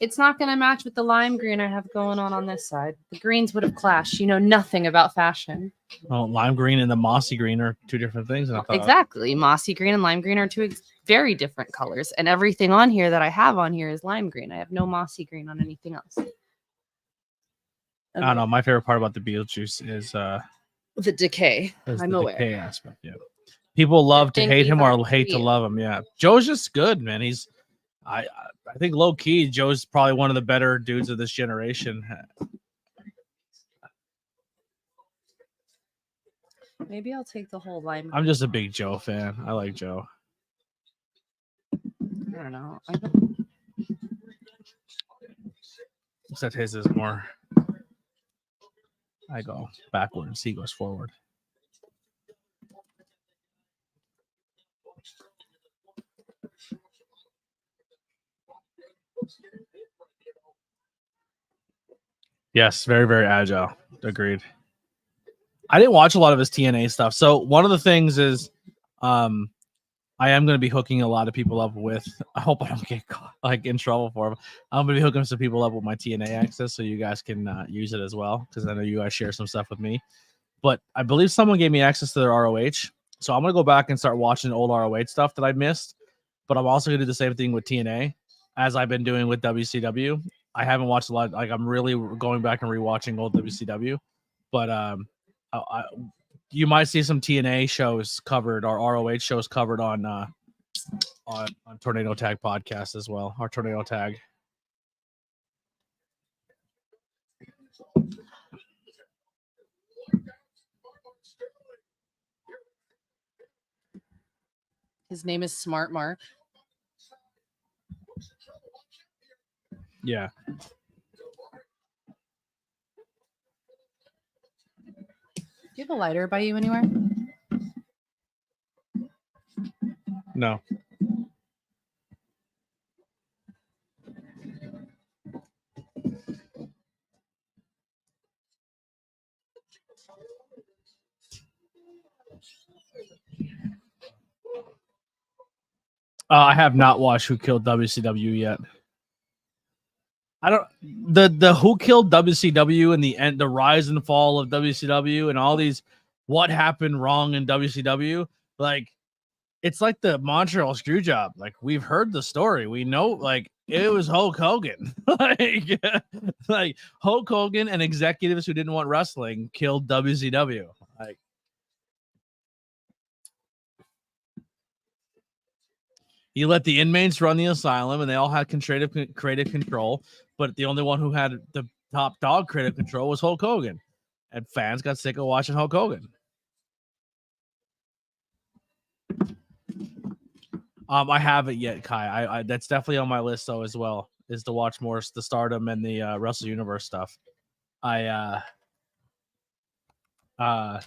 It's not going to match with the lime green I have going on this side. The greens would have clashed. You know nothing about fashion. Well, lime green and the mossy green are two different things. And I thought, Exactly. Mossy green and lime green are two very different colors. And everything on here that I have on here is lime green. I have no mossy green on anything else. Okay. I don't know. My favorite part about the Beetlejuice is The decay. I'm the aware. decay aspect. Yeah. People love to hate him or 25 hate to feet. love him. Yeah. Joe's just good, man. I think low key, Joe's probably one of the better dudes of this generation. Maybe I'll take the whole lime. I'm just a big Joe fan. I like Joe. I don't know. Except his is more. I go backwards. He goes forward. Yes, very, very agile. Agreed. I didn't watch a lot of his TNA stuff. So one of the things is I am going to be hooking a lot of people up with, I hope I don't get caught, like in trouble for them. I'm going to be hooking some people up with my TNA access so you guys can use it as well, because I know you guys share some stuff with me. But I believe someone gave me access to their ROH. So I'm going to go back and start watching old ROH stuff that I missed. But I'm also going to do the same thing with TNA as I've been doing with WCW. I haven't watched a lot. Like, I'm really going back and rewatching old WCW. But you might see some TNA shows covered or ROH shows covered on Tornado Tag podcast as well. Our Tornado Tag. His name is Smart Mark. Yeah. Do you have a lighter by you anywhere? No. I have not watched Who Killed WCW yet. I don't the Who Killed WCW and the rise and fall of WCW and all these what happened wrong in WCW, like it's like the Montreal Screwjob. Like we've heard the story, we know like it was Hulk Hogan. like Hulk Hogan and executives who didn't want wrestling killed WCW. Like he let the inmates run the asylum, and they all had creative control. But the only one who had the top dog creative control was Hulk Hogan, and fans got sick of watching Hulk Hogan. I haven't yet, Kai. I that's definitely on my list though as well. Is to watch more the Stardom and the Wrestle Universe stuff. Like I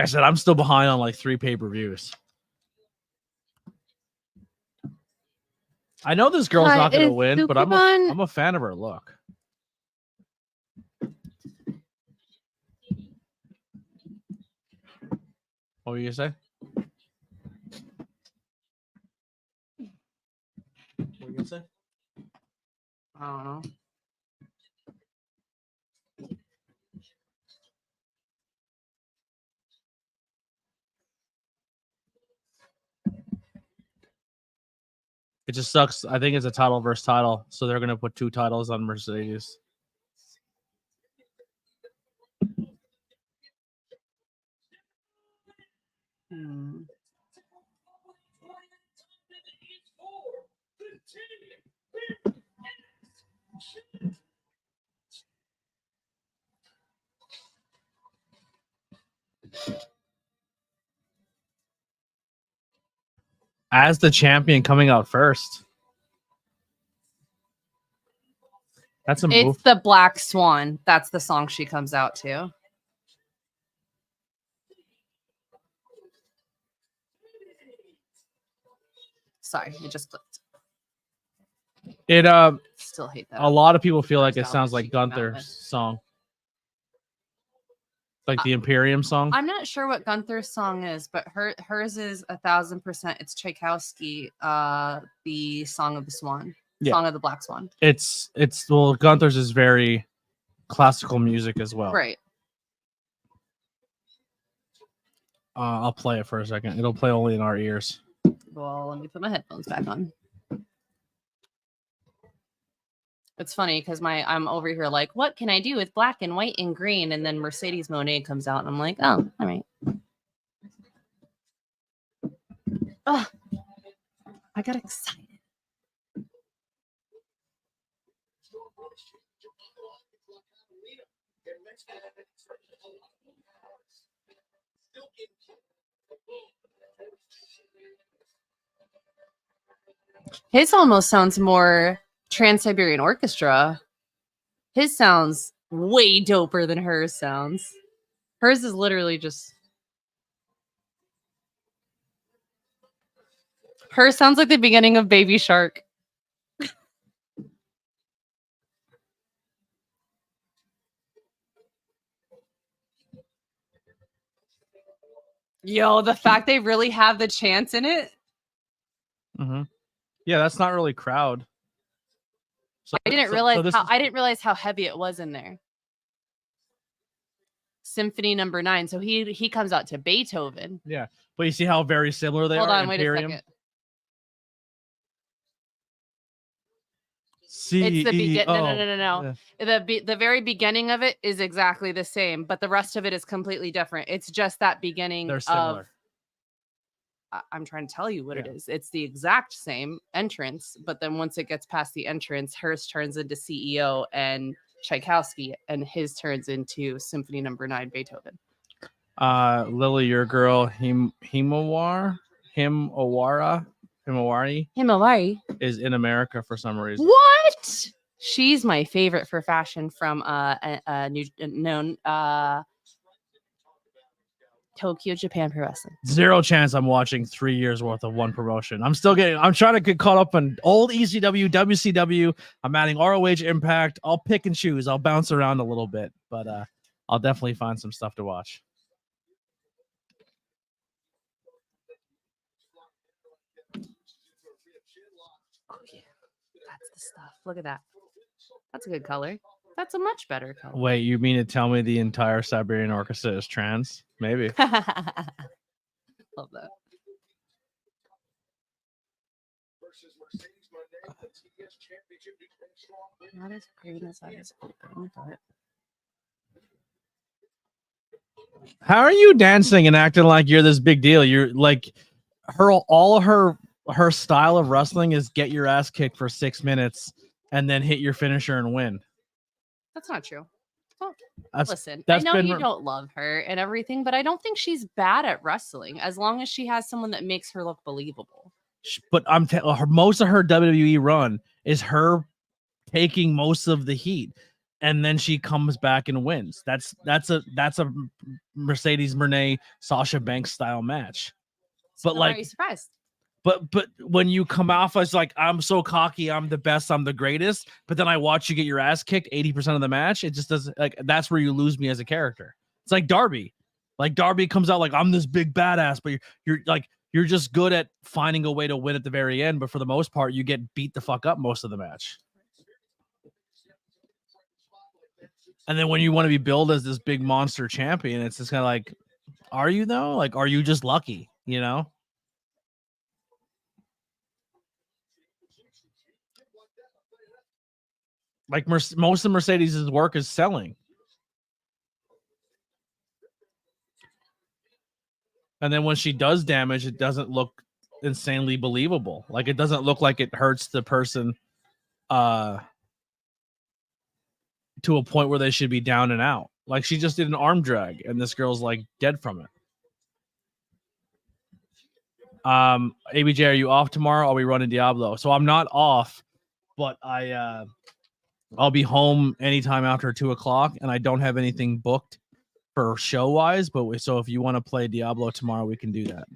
said, I'm still behind on like 3 pay-per-views. I know this girl's not going to win, but I'm a fan of her look. What were you going to say? What were you going to say? I don't know. It just sucks. I think it's a title versus title, so they're going to put 2 titles on Mercedes. As the champion coming out first. That's a move. It's the Black Swan. That's the song she comes out to. Sorry, it just clicked. It Still hate that. a lot of people feel like it Nostalgia sounds she like came out Gunther's with. song. Like the Imperium song. I'm not sure what Gunther's song is, but hers is 1,000%. It's Tchaikovsky, the Song of the Swan, Yeah. Song of the Black Swan. It's well, Gunther's is very classical music as well. Right. I'll play it for a second. It'll play only in our ears. Well, let me put my headphones back on. It's funny because I'm over here like, what can I do with black and white and green? And then Mercedes Monet comes out, and I'm like, oh, all right. Oh, I got excited. His almost sounds more Trans-Siberian Orchestra. His sounds way doper than hers sounds. Hers is literally just... Hers sounds like the beginning of Baby Shark. Yo, the fact they really have the chants in it. Mm-hmm. Yeah, that's not really crowd. So, I didn't realize how heavy it was in there. Symphony number 9. So he comes out to Beethoven. Yeah, but you see how very similar they are. Hold on, Imperium. wait a second. C-E-O. It's the begin. No. Yeah. The very beginning of it is exactly the same, but the rest of it is completely different. It's just that beginning. They're similar. I'm trying to tell you what it Yeah. is. It's the exact same entrance, but then once it gets past the entrance, hers turns into CEO and Tchaikovsky, and his turns into Symphony number 9 Beethoven. Lily, your girl, Himawar. Himawari Himawari. is in America for some reason. What? She's my favorite for fashion from Tokyo, Japan Pro Wrestling. Zero chance I'm watching 3 years worth of one promotion. I'm trying to get caught up on old ECW, WCW. I'm adding ROH Impact. I'll pick and choose. I'll bounce around a little bit, but I'll definitely find some stuff to watch. Oh, yeah. That's the stuff. Look at that. That's a good color. That's a much better color. Wait, you mean to tell me the entire Siberian Orchestra is trans? Maybe. Love that. Not as green as I was hoping, but How are you dancing and acting like you're this big deal? You're like her style of wrestling is get your ass kicked for 6 minutes and then hit your finisher and win. that's not true. Listen, that's I know been you her- don't love her and everything, but I don't think she's bad at wrestling as long as she has someone that makes her look believable. But most of her WWE run is her taking most of the heat, and then she comes back and wins. That's a Mercedes Moné Sasha Banks style match. But So why are you surprised? But when you come off as like, I'm so cocky, I'm the best, I'm the greatest, but then I watch you get your ass kicked 80% of the match, it just doesn't, like, that's where you lose me as a character. It's like Darby. Like Darby comes out like, I'm this big badass, but you're just good at finding a way to win at the very end, but for the most part, you get beat the fuck up most of the match. And then when you want to be billed as this big monster champion, it's just kind of like, are you though? Like, are you just lucky, you know? Like most of Mercedes' work is selling. And then when she does damage, it doesn't look insanely believable. Like it doesn't look like it hurts the person to a point where they should be down and out. Like she just did an arm drag and this girl's like dead from it. ABJ, are you off tomorrow? I'll be running Diablo. So I'm not off, but I'll be home anytime after 2:00, and I don't have anything booked for show wise. But so if you want to play Diablo tomorrow, we can do that.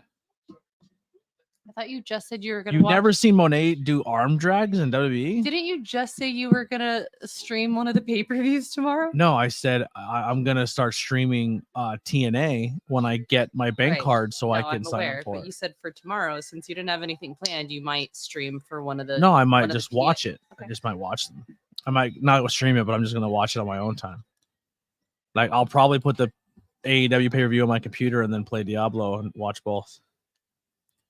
I thought you just said you were gonna. You've never seen Monet do arm drags in WWE? Didn't you just say you were gonna stream one of the pay-per-views tomorrow? No, I said I'm gonna start streaming TNA when I get my bank Right. card, so I No, can I'm sign aware, up for but you it. said for tomorrow, since you didn't have anything planned, you might stream for one of the. No, I one might of the just watch it. Okay. I just might watch them. I might not stream it, but I'm just gonna watch it on my own time. Like I'll probably put the AEW pay-per-view on my computer and then play Diablo and watch both.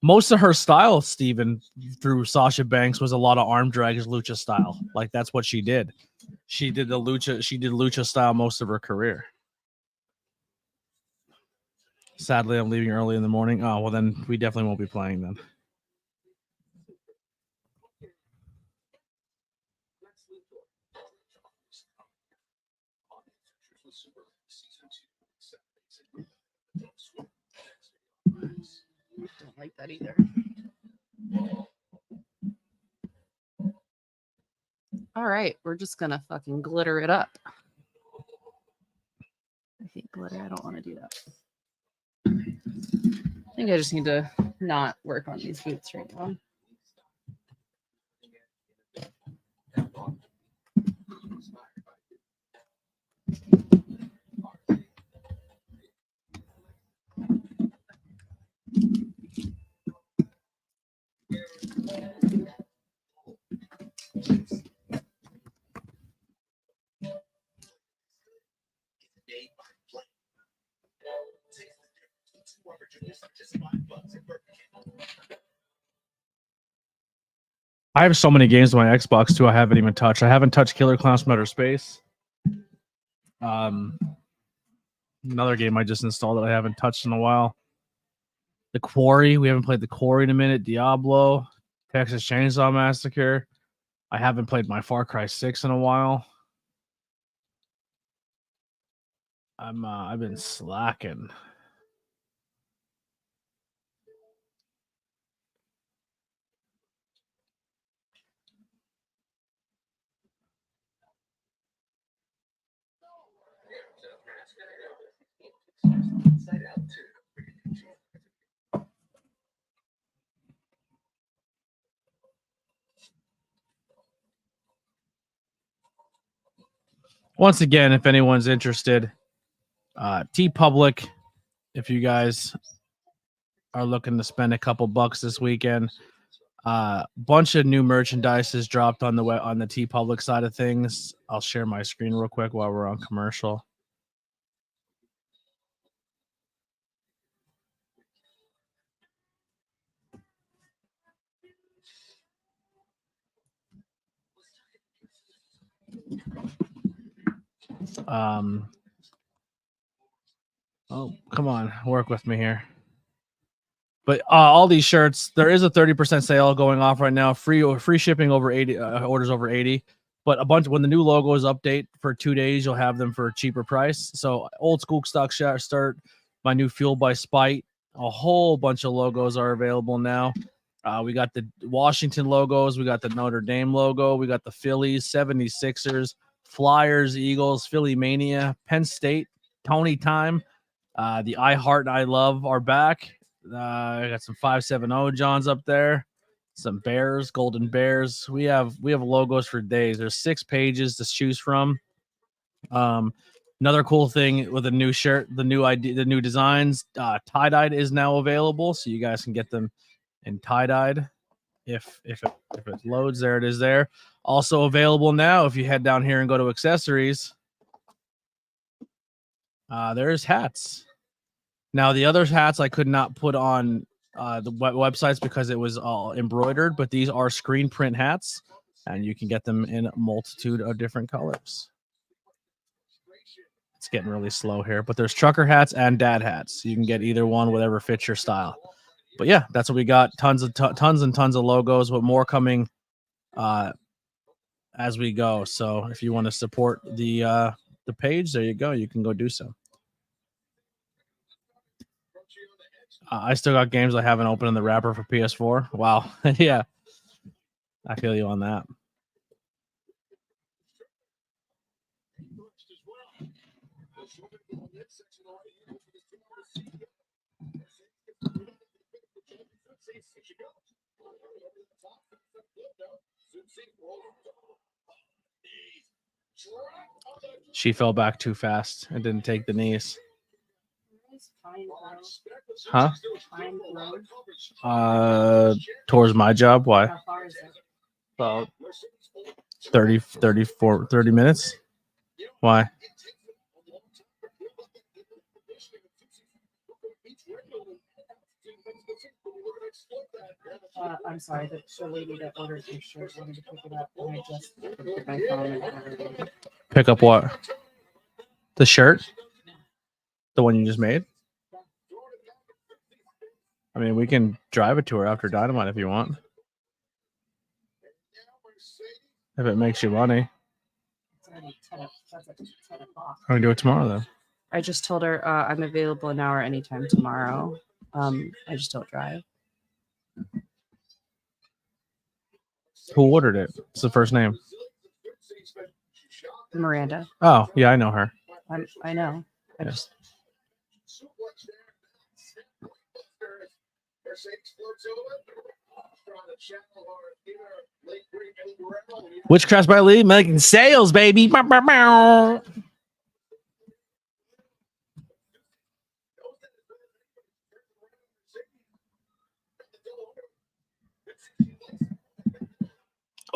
Most of her style, Steven, through Sasha Banks was a lot of arm drags, lucha style. Like that's what she did. She did lucha style most of her career. Sadly, I'm leaving early in the morning. Oh, well then we definitely won't be playing then. Don't like that either. All right, we're just gonna fucking glitter it up. I hate glitter. I don't want to do that. I think I just need to not work on these boots right now. I have so many games on my Xbox too. I haven't even touched. I haven't touched Killer Clowns from Outer Space. Another game I just installed that I haven't touched in a while. The Quarry. We haven't played The Quarry in a minute. Diablo, Texas Chainsaw Massacre. I haven't played my Far Cry 6 in a while. I've been slacking. Once again, if anyone's interested, TeePublic, if you guys are looking to spend a couple bucks this weekend, bunch of new merchandise is dropped on the TeePublic side of things. I'll share my screen real quick while we're on commercial. Oh, come on, work with me here. But all these shirts, there is a 30% sale going off right now. Free shipping over 80 orders over 80. But a bunch when the new logos update for 2 days, you'll have them for a cheaper price. So old school stock start. My new Fueled by Spite. A whole bunch of logos are available now. We got the Washington logos. We got the Notre Dame logo. We got the Phillies, 76ers, Flyers, Eagles, Philly Mania, Penn State, Tony Time. The I Heart and I Love are back. I got some 570 Johns up there, some Bears, Golden Bears. We have logos for days. There's 6 pages to choose from. Another cool thing with a new shirt, the new designs, tie-dyed is now available, so you guys can get them in tie-dyed. If it loads, there it is there. Also available now, if you head down here and go to accessories, there's hats. Now, the other hats I could not put on the websites because it was all embroidered, but these are screen print hats, and you can get them in a multitude of different colors. It's getting really slow here, but there's trucker hats and dad hats. You can get either one, whatever fits your style. But yeah, that's what we got. Tons and tons of logos, but more coming as we go. So if you want to support the page, there you go. You can go do so. I still got games I haven't opened in the wrapper for PS4. Wow. Yeah. I feel you on that. She fell back too fast and didn't take the knees. Huh? Towards my job. Why? About 30 minutes. Why? I'm sorry, the lady that ordered your shirt wanted to pick it up, and I just put my phone and ordered it. Pick up what? The shirt? The one you just made? I mean, we can drive it to her after Dynamite if you want. If it makes you money. It's already 10 o'clock. I can do it tomorrow, then. I just told her I'm available an hour anytime tomorrow. I just don't drive. Who ordered it? It's the first name. Miranda. Oh, yeah, I know her. I know. I Yeah. just Witchcraft by Lee making sales, baby. Bow, bow, bow.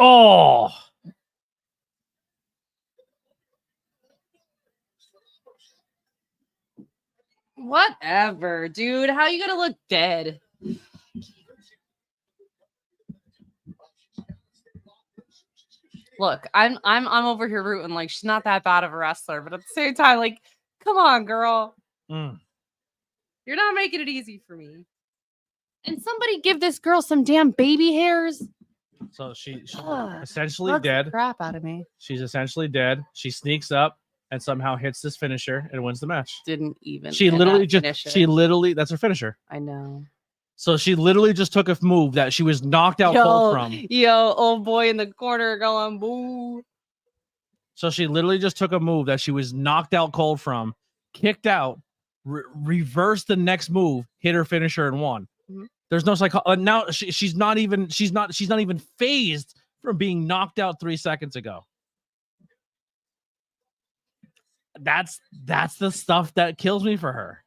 Oh, whatever, dude. How you gonna look dead? Look, I'm over here rooting like she's not that bad of a wrestler, but at the same time, like, come on, girl. You're not making it easy for me. And somebody give this girl some damn baby hairs. so she's Ugh, essentially bugs the dead. crap out of me. She's essentially dead. She sneaks up and somehow hits this finisher and wins the match. Didn't even. She hit literally that just finisher. she literally that's her finisher. I know. So she literally just took a move that she was knocked out cold from. Yo, old boy in the corner going boo. So she literally just took a move that she was knocked out cold from, kicked out, reversed the next move, hit her finisher and won. Mhm. There's no now she's not even phased from being knocked out 3 seconds ago. That's the stuff that kills me for her.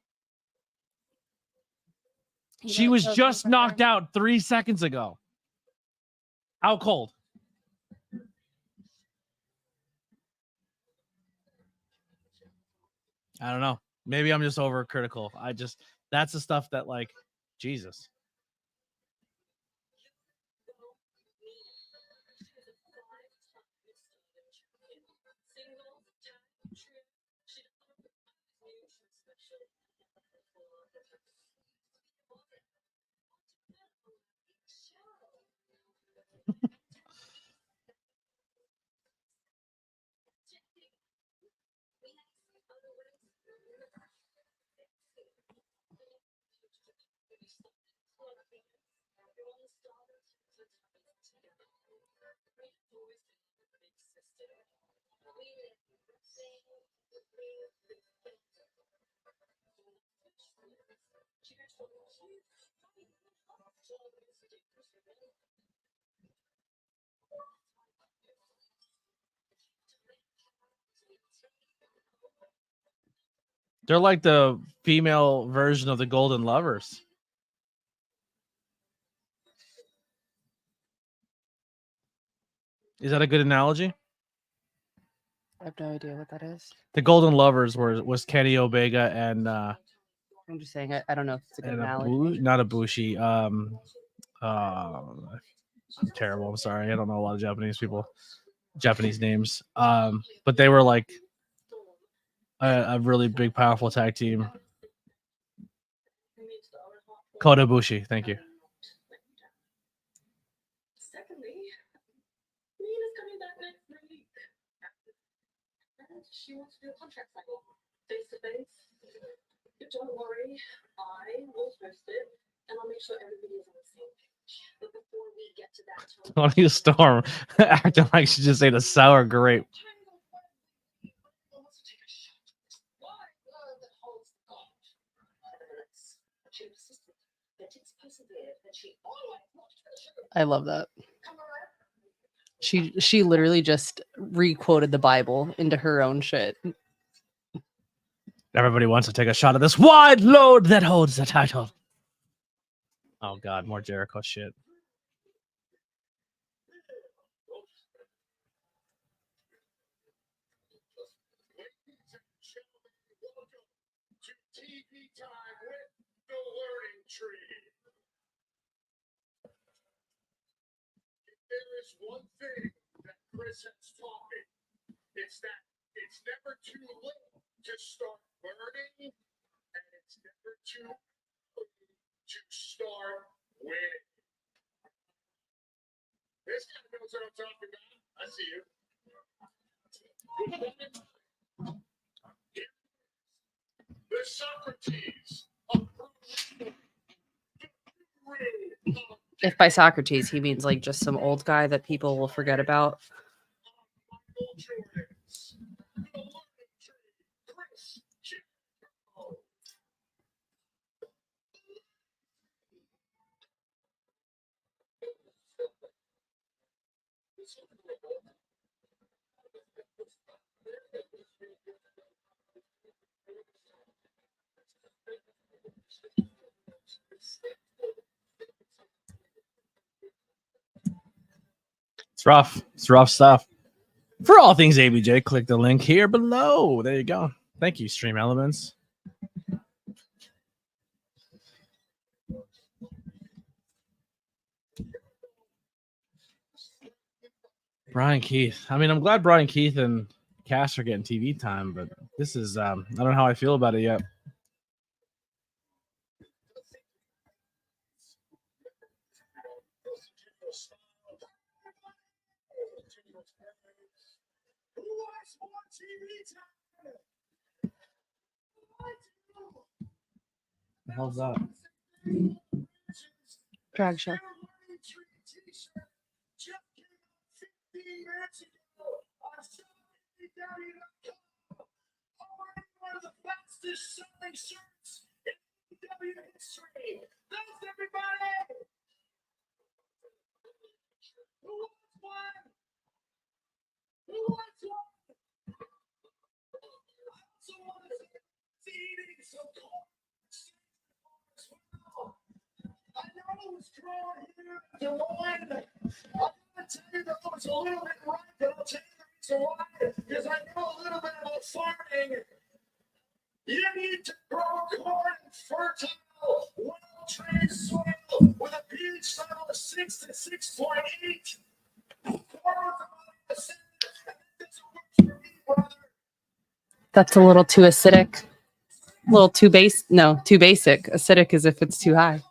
She was just knocked out 3 seconds ago. Out cold. I don't know. Maybe I'm just overcritical. That's the stuff that, like, Jesus. They're like the female version of the Golden Lovers. Is that a good analogy? I have no idea what that is. The Golden Lovers was Kenny Omega and I'm just saying, I don't know if it's a good analogy. not Ibushi. Terrible. I'm sorry. I don't know a lot of Japanese names. But they were like a really big, powerful tag team. Kota Ibushi. Thank you. Secondly, Nina's coming back next week. And she wants to do a contract signing face to face. Don't worry, I will post it and I'll make sure everybody is on the same page. But before we get to that time, Tony Storm acting like she just ate a sour grape. I love that. She literally just re-quoted the Bible into her own shit. Everybody wants to take a shot of this wide load that holds the title. Oh God, more Jericho shit. TV time with the Learning Tree. If there is one thing that Chris has taught me, it's that it's never too late to start learning, and it's never too early to start winning. This guy knows what I'm talking about. I see you. The Socrates approach. If by Socrates he means like just some old guy that people will forget about. It's rough. It's rough stuff. For all things ABJ, click the link here below. There you go. Thank you, Stream Elements. Brian Keith. I mean, I'm glad Brian Keith and Cass are getting TV time, but this is I don't know how I feel about it yet. The hell's that? Drag show. One of the fastest selling shirts in AEW history. Thanks, everybody. Who wants one? Who wants one? I'm gonna tell you that looks a little bit right, but I'll tell you the reason why. Because I know a little bit about farming. You need to grow corn in fertile, well-trained soil with a pH level of 6 to 6.8. Corn with about a cent. This works for me, brother. That's a little too acidic. A little too base. No, too basic. Acidic is if it's too high.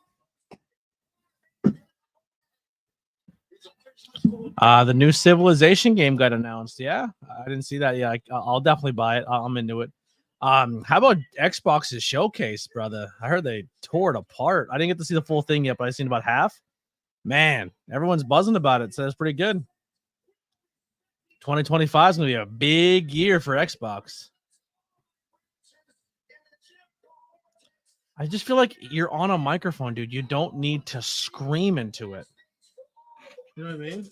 The new Civilization game got announced. Yeah, I didn't see that. Yeah, I'll definitely buy it. I'm into it. How about Xbox's showcase, brother? I heard they tore it apart. I didn't get to see the full thing yet, but I seen about half. Man, everyone's buzzing about it. So it's pretty good. 2025 is gonna be a big year for Xbox. I just feel like you're on a microphone, dude. You don't need to scream into it. You know what I mean?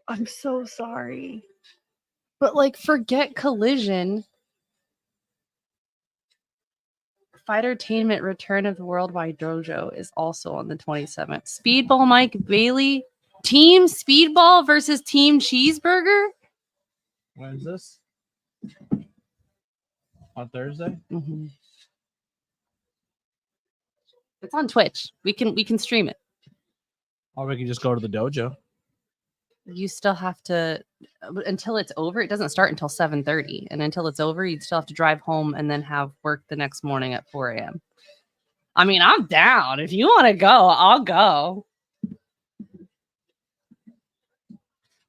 I'm so sorry. But like, forget Collision. Fightertainment Return of the Worldwide Dojo is also on the 27th. Speedball Mike Bailey. Team Speedball versus Team Cheeseburger? When is this? On Thursday? Mm-hmm. It's on Twitch. We can stream it. Or we can just go to the dojo. You still have to until it's over. It doesn't start until 7:30, and until it's over, you'd still have to drive home and then have work the next morning at 4 a.m. I mean, I'm down. If you want to go, I'll go.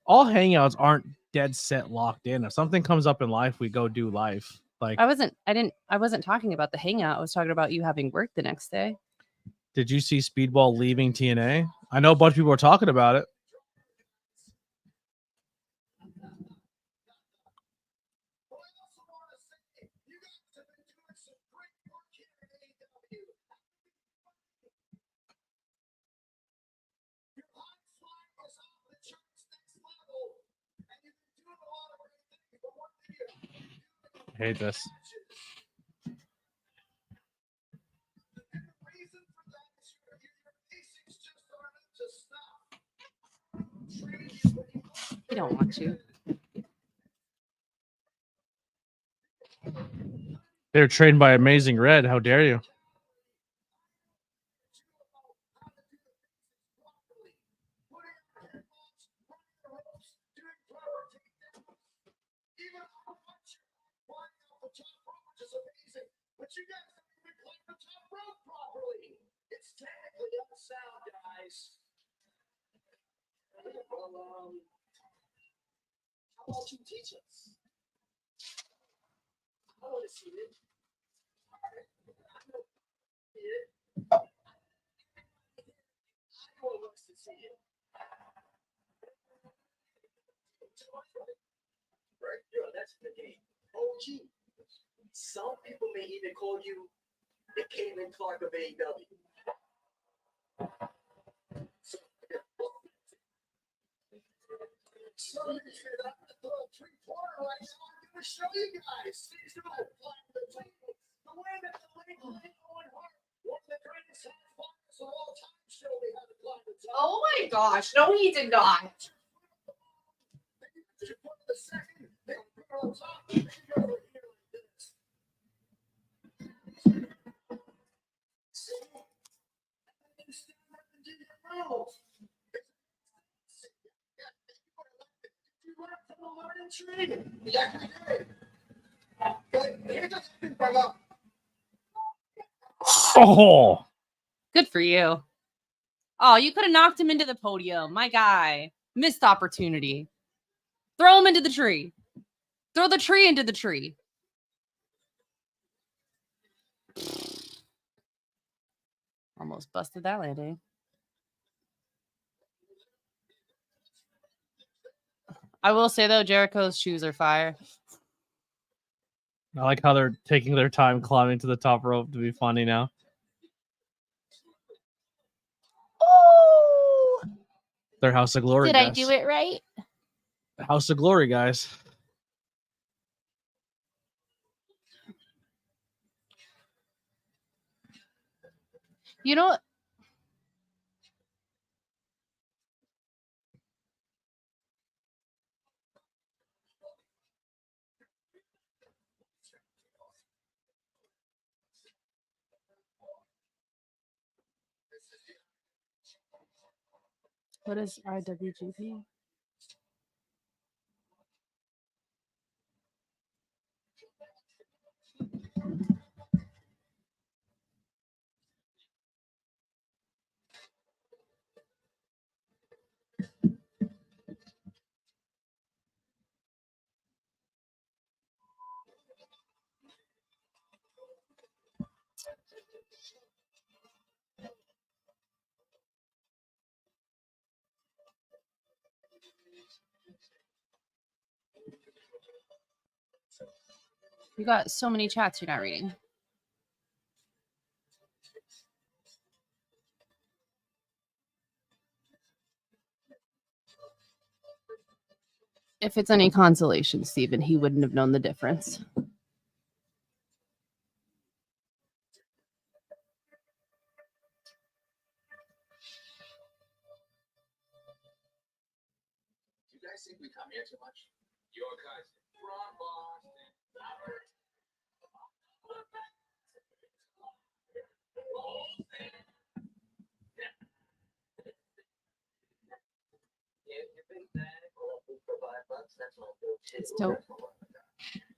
All hangouts aren't dead set locked in. If something comes up in life, we go do life. Like, I wasn't talking about the hangout. I was talking about you having work the next day. did you see Speedball leaving TNA? I know a bunch of people are talking about it. I hate this. We don't want you. They're trained by Amazing Red. How dare you? But you guys don't even climb the top rope properly. It's technically unsound, guys. Well, how about you teach us? I want to see it. I want to see it. Right? Yeah, that's the game. OG. Some people may even call you the Caitlin Clark of AEW. So you said I'm gonna throw a 3-quarter right now. I'm gonna show you guys. See, the way that the late Owen Hart, one of the greatest high flyers of all time, showed me how to climb the top. Oh my gosh! No, he did not. The second, they put it on top. They go over here like this. See? And you stand up and do your moves. You learn from the learning tree. Yeah, we did. But here's the thing, brother. Oh, Good for you. Oh, you could have knocked him into the podium. My guy. Missed opportunity. Throw him into the tree. Throw the tree into the tree. Almost busted that landing. I will say, though, Jericho's shoes are fire. I like how they're taking their time climbing to the top rope to be funny now. Oh, Their House of Glory. did I do it right? House of Glory, guys. You know, what is IWGP? You got so many chats you're not reading. If it's any consolation, Stephen, he wouldn't have known the difference. You guys think we come here too much? Your cousin from Boston. It's dope.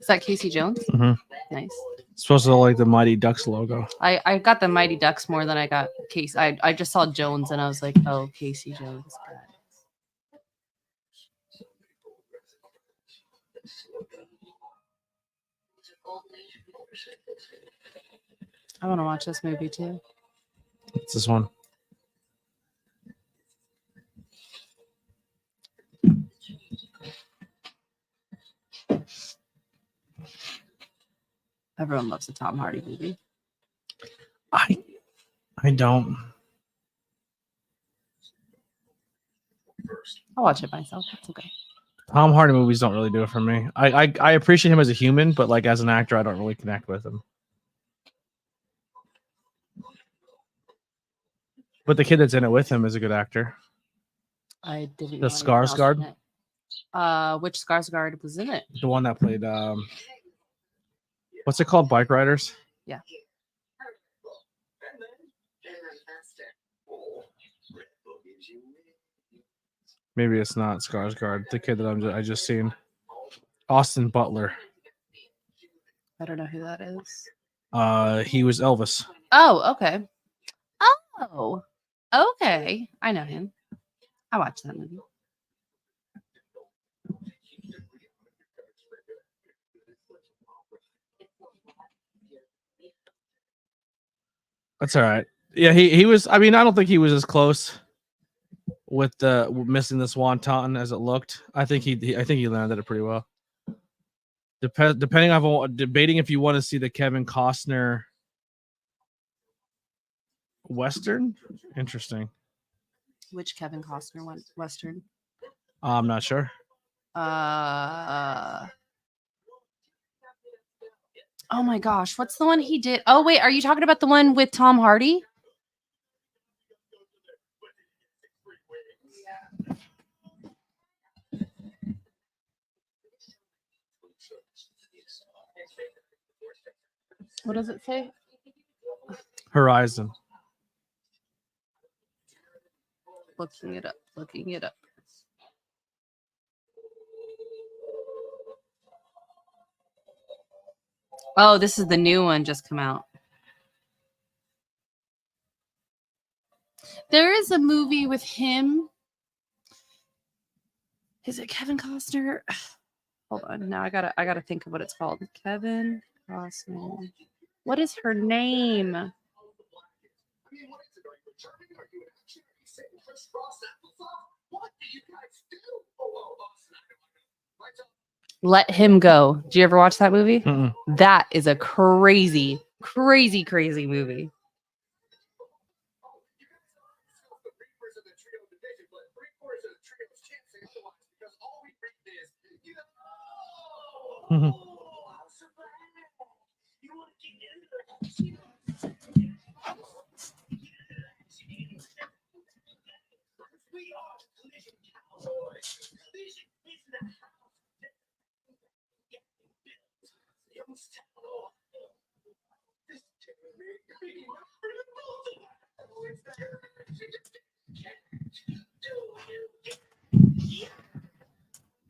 Is that Casey Jones? Mhm. Nice. It's supposed to look like the Mighty Ducks logo. I got the Mighty Ducks more than I got Casey. I just saw Jones and I was like, oh, Casey Jones. God. I want to watch this movie too. It's this one. Everyone loves a Tom Hardy movie. I don't. I'll watch it myself. It's okay. Tom Hardy movies don't really do it for me. I appreciate him as a human, but like as an actor, I don't really connect with him. But the kid that's in it with him is a good actor. I didn't. The know anything else Skarsgård? in it. Which Skarsgård was in it? The one that played what's it called? Bike Riders? Yeah. Maybe it's not Skarsgård. The kid that I just seen. Austin Butler. I don't know who that is. He was Elvis. Oh, okay. Oh, okay. I know him. I watched that movie. That's all right. Yeah, he was. I mean, I don't think he was as close with the missing the swanton as it looked. I think he landed it pretty well. Depending on debating if you want to see the Kevin Costner Western. Interesting. Which Kevin Costner Western? I'm not sure. Oh my gosh, what's the one he did? Oh wait, are you talking about the one with Tom Hardy? What does it say? Horizon. Looking it up. Oh, this is the new one just come out. There is a movie with him. Is it Kevin Costner? Hold on. Now I gotta think of what it's called. Kevin Costner. What is her name? Let Him Go. Did you ever watch that movie? Mm-mm. That is a crazy, crazy, crazy movie. Mhm.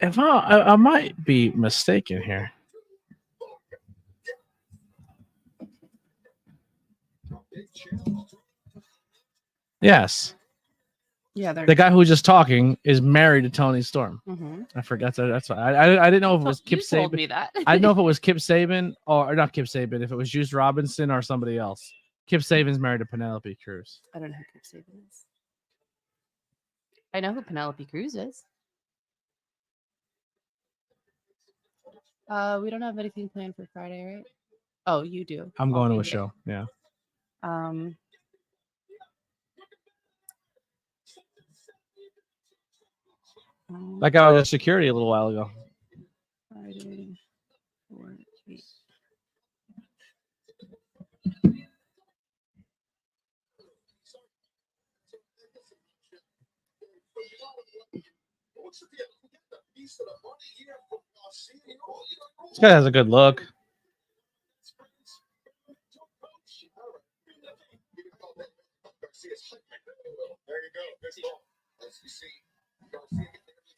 If I might be mistaken here. Yes, Yeah, they're the guy who was just talking is married to Tony Storm. Mhm. I forgot that. That's why I didn't know if it was Kip You told Saban. me that. I didn't know if it was Kip Saban or not Kip Saban. If it was Juice Robinson or somebody else. Kip Saban's married to Penelope Cruz. I don't know who Kip Saban is. I know who Penelope Cruz is. We don't have anything planned for Friday, right? Oh, you do. I'm going to a Okay. show. Yeah. Um, That guy was at security a little while ago. Friday, 4/8. This guy has a good look.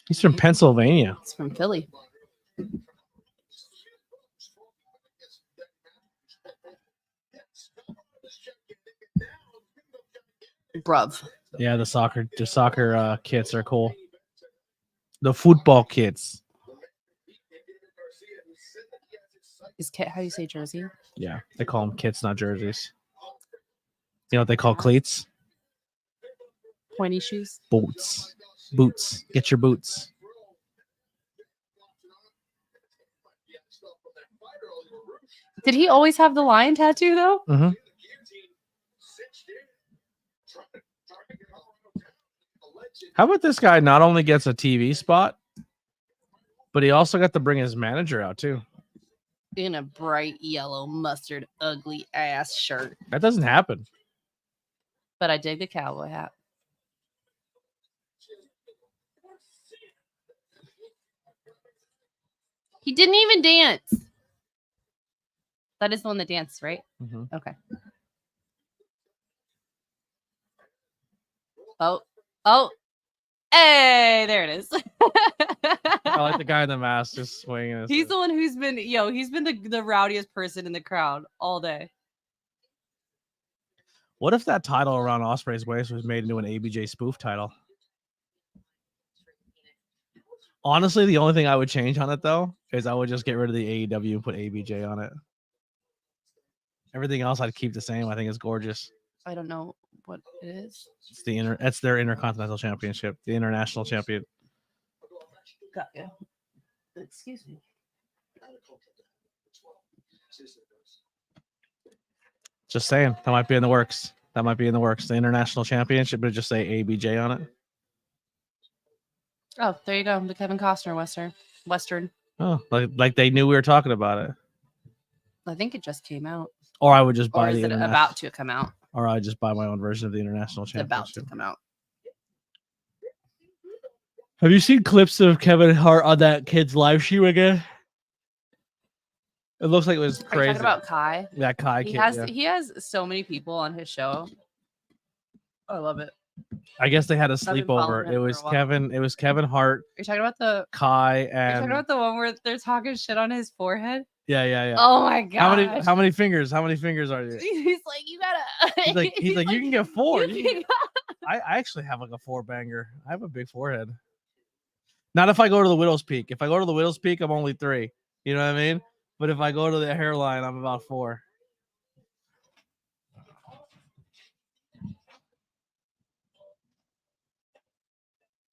He's from Pennsylvania. It's from Philly. Bruv. Yeah, the soccer kits are cool. The football kits. Is Kit how you say jersey? Yeah, they call them kits, not jerseys. You know what they call cleats? Pointy shoes? Boots. Boots. Get your boots. Did he always have the lion tattoo though? Mm-hmm. How about this guy not only gets a TV spot, but he also got to bring his manager out too. In a bright yellow mustard ugly ass shirt. That doesn't happen. But I dig the cowboy hat. He didn't even dance. That is the one that danced, right? Mm-hmm. Okay. Oh. Hey, there it is. I like the guy in the mask just swinging. He's the one who's been, he's been the rowdiest person in the crowd all day. What if that title around Ospreay's waist was made into an ABJ spoof title? Honestly, the only thing I would change on it though is I would just get rid of the AEW and put ABJ on it. Everything else I'd keep the same. I think it's gorgeous. I don't know what it is. It's their Intercontinental Championship, the International Champion. Got you. Excuse me. Just saying, that might be in the works. The International Championship, but just say ABJ on it. Oh, there you go. The Kevin Costner Western. Oh, like they knew we were talking about it. I think it just came out. Or I would just Or buy is the it international. about to come out? Or I just buy my own version of the International It's about Championship. to come out. Have you seen clips of Kevin Hart on that kid's live stream again? It looks like it was Are you crazy. talking about Kai? That Kai He kid. has Yeah. he has so many people on his show. I love it. I guess they had a been following sleepover. him It for was a while. Kevin. It was Kevin Hart, You're talking about the Kai, you're talking and about the one where they're talking shit on his forehead? yeah. Oh my god. How many fingers? How many fingers are you? He's like, you gotta He's like, you can get 4. you You can- can- I actually have like a 4 banger. I have a big forehead. Not if I go to the Widow's Peak. If I go to the Widow's Peak, I'm only 3. You know what I mean? But if I go to the hairline, I'm about 4.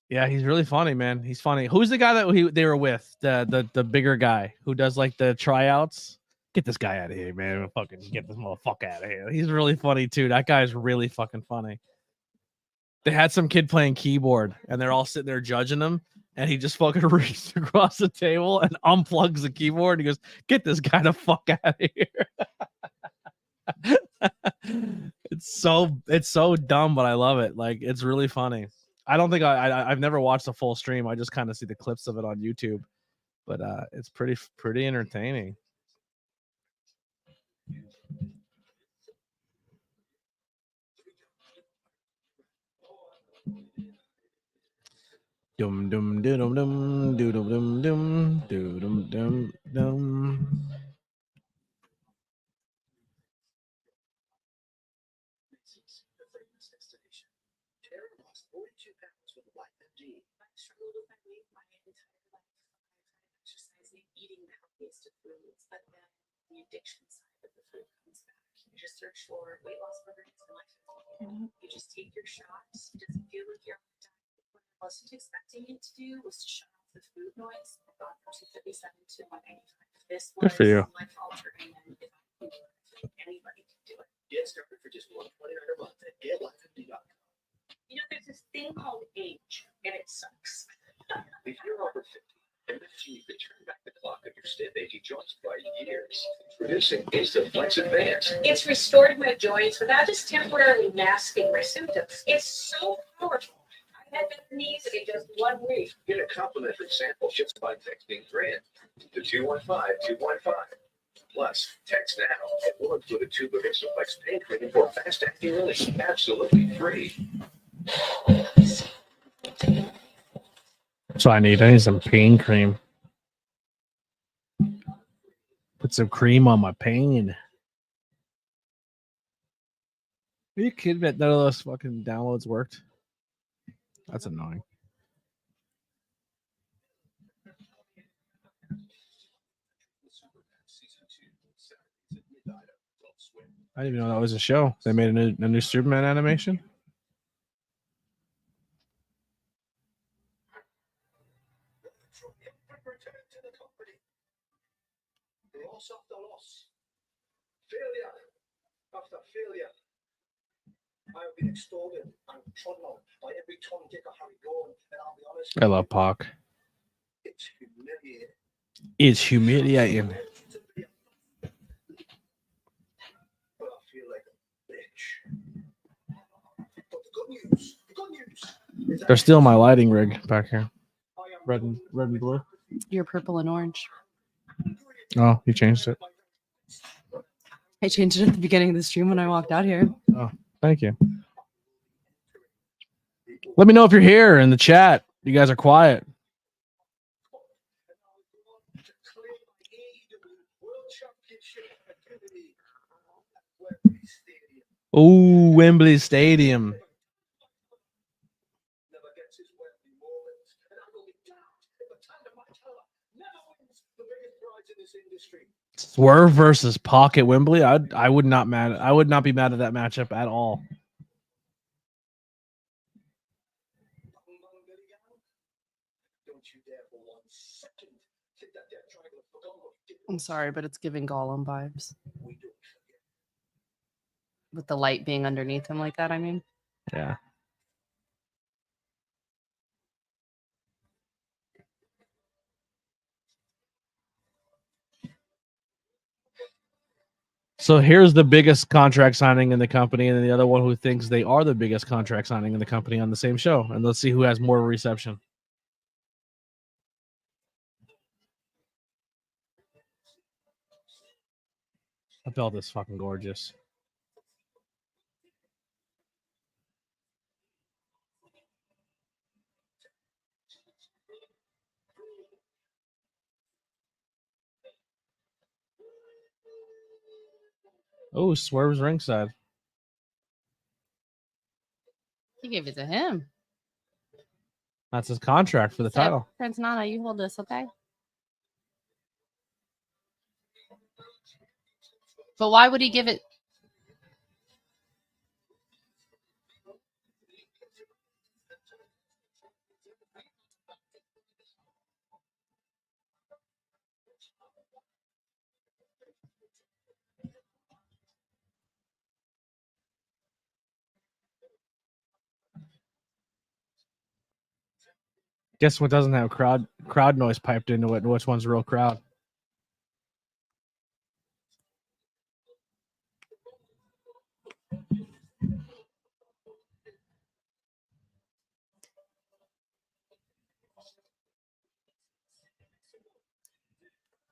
Yeah, he's really funny, man. He's funny. Who's the guy that they were with? The bigger guy who does like the tryouts. Get this guy out of here, man. Fucking get this motherfucker out of here. He's really funny too. That guy's really fucking funny. They had some kid playing keyboard and they're all sitting there judging him. And he just fucking reaches across the table and unplugs the keyboard. And he goes, "Get this guy the fuck out of here." It's so dumb, but I love it. Like, it's really funny. I don't think I've never watched a full stream. I just kind of see the clips of it on YouTube, but it's pretty entertaining. Dum dum dum dum dum dum dum dum dum dum dum. The fragrance destination. Tara lost 42 pounds with LifeMD. I struggled with my weight my entire life. I've tried exercising, eating the healthiest of foods, but then the addiction side of the food comes back. You just search for weight loss programs and LifeMD. You just take your shots. It doesn't feel like you're on a diet. What I wasn't expecting it to do was to shut off the food noise. I got from 257 to 195. This was Good for you. life altering, and if I can do it, I think anybody can do it. Get started for just $129 a month at GetLifeMD.com. You know, there's this thing called age, and it sucks. If you're over 50, MFG could turn back the clock of your stiff, achy joints by years. Introducing Instant Flex Advance. It's restored my joints without just temporarily masking my symptoms. It's so powerful. I had bent knees in just 1 week. Get a complimentary sample just by texting GRAND to 215-215. Plus, text now. It will include a tube of Instaflex pain cream for fast-acting relief, absolutely free. So I need some pain cream. Put some cream on my pain. Are you kidding me? None of those fucking downloads worked. That's annoying. I didn't even know that was a show. They made a new Superman animation. Loss after loss. Failure after failure. I have been extolled and trodden on by every Tom, Dick, or Harry Gordon, and I'll be honest. I love Pac. It's humiliating. It's humiliating. But I feel like a bitch. But the good news is that They're stealing my lighting rig back here. I am Red and blue. You're purple and orange. Oh, you changed it. I changed it at the beginning of the stream when I walked out here. Oh, thank you. Let me know if you're here in the chat. You guys are quiet. Oh, Wembley Stadium. Never gets his Wembley moments. And I will be damned if a tandem match never wins the biggest prize in this industry. Swerve versus Pac at Wembley. I would not be mad at that matchup at all. Don't you dare for 1 second hit that death triangle of Fogongo. I'm sorry, but it's giving Gollum vibes. We don't forget. With the light being underneath him like that, I mean. Yeah. So here's the biggest contract signing in the company, and then the other one who thinks they are the biggest contract signing in the company on the same show. And let's see who has more reception. That belt is fucking gorgeous. Oh, Swerve's ringside. He gave it to him. That's his contract for the So, title. Prince Nana, you hold this, okay? But why would he give it? Guess what doesn't have crowd noise piped into it, and which one's real crowd?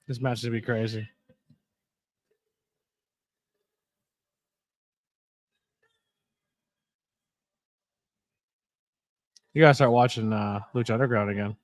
This match is gonna be crazy. You gotta start watching Lucha Underground again.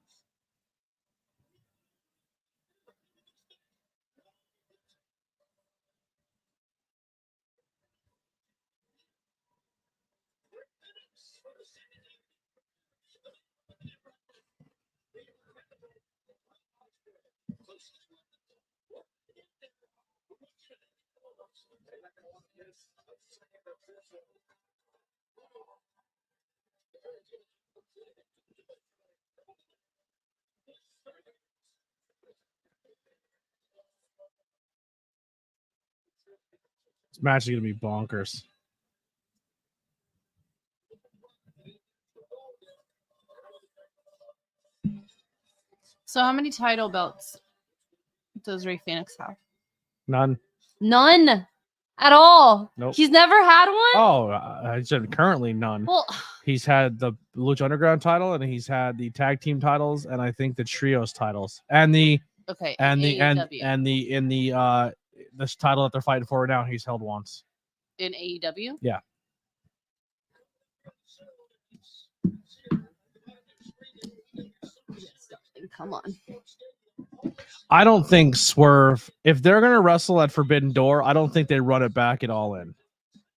This match is gonna be bonkers. So how many title belts does Rey Fenix have? None. None at all. Nope. He's never had one. Oh, I said currently none. Well, He's had the Lucha Underground title, and he's had the tag team titles, and I think the trios titles, and the okay. and in the and AEW. and the in the this title that they're fighting for right now, he's held once. In AEW. Yeah. Come on. I don't think Swerve, if they're gonna wrestle at Forbidden Door, I don't think they run it back at All In.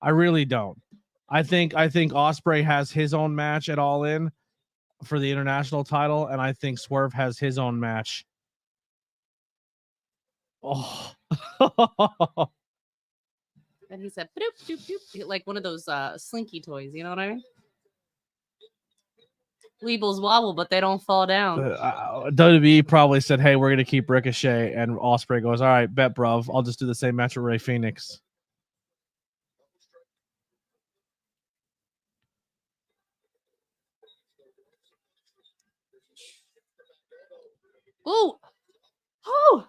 I really don't. I think Ospreay has his own match at All In for the international title, and I think Swerve has his own match. Oh. And he said, "Boop, doop, doop," like one of those slinky toys. You know what I mean? Weebles wobble, but they don't fall down. WWE probably said, "Hey, we're gonna keep Ricochet," and Ospreay goes, "All right, bet, bruv. I'll just do the same match with Rey Fenix." Ooh, oh.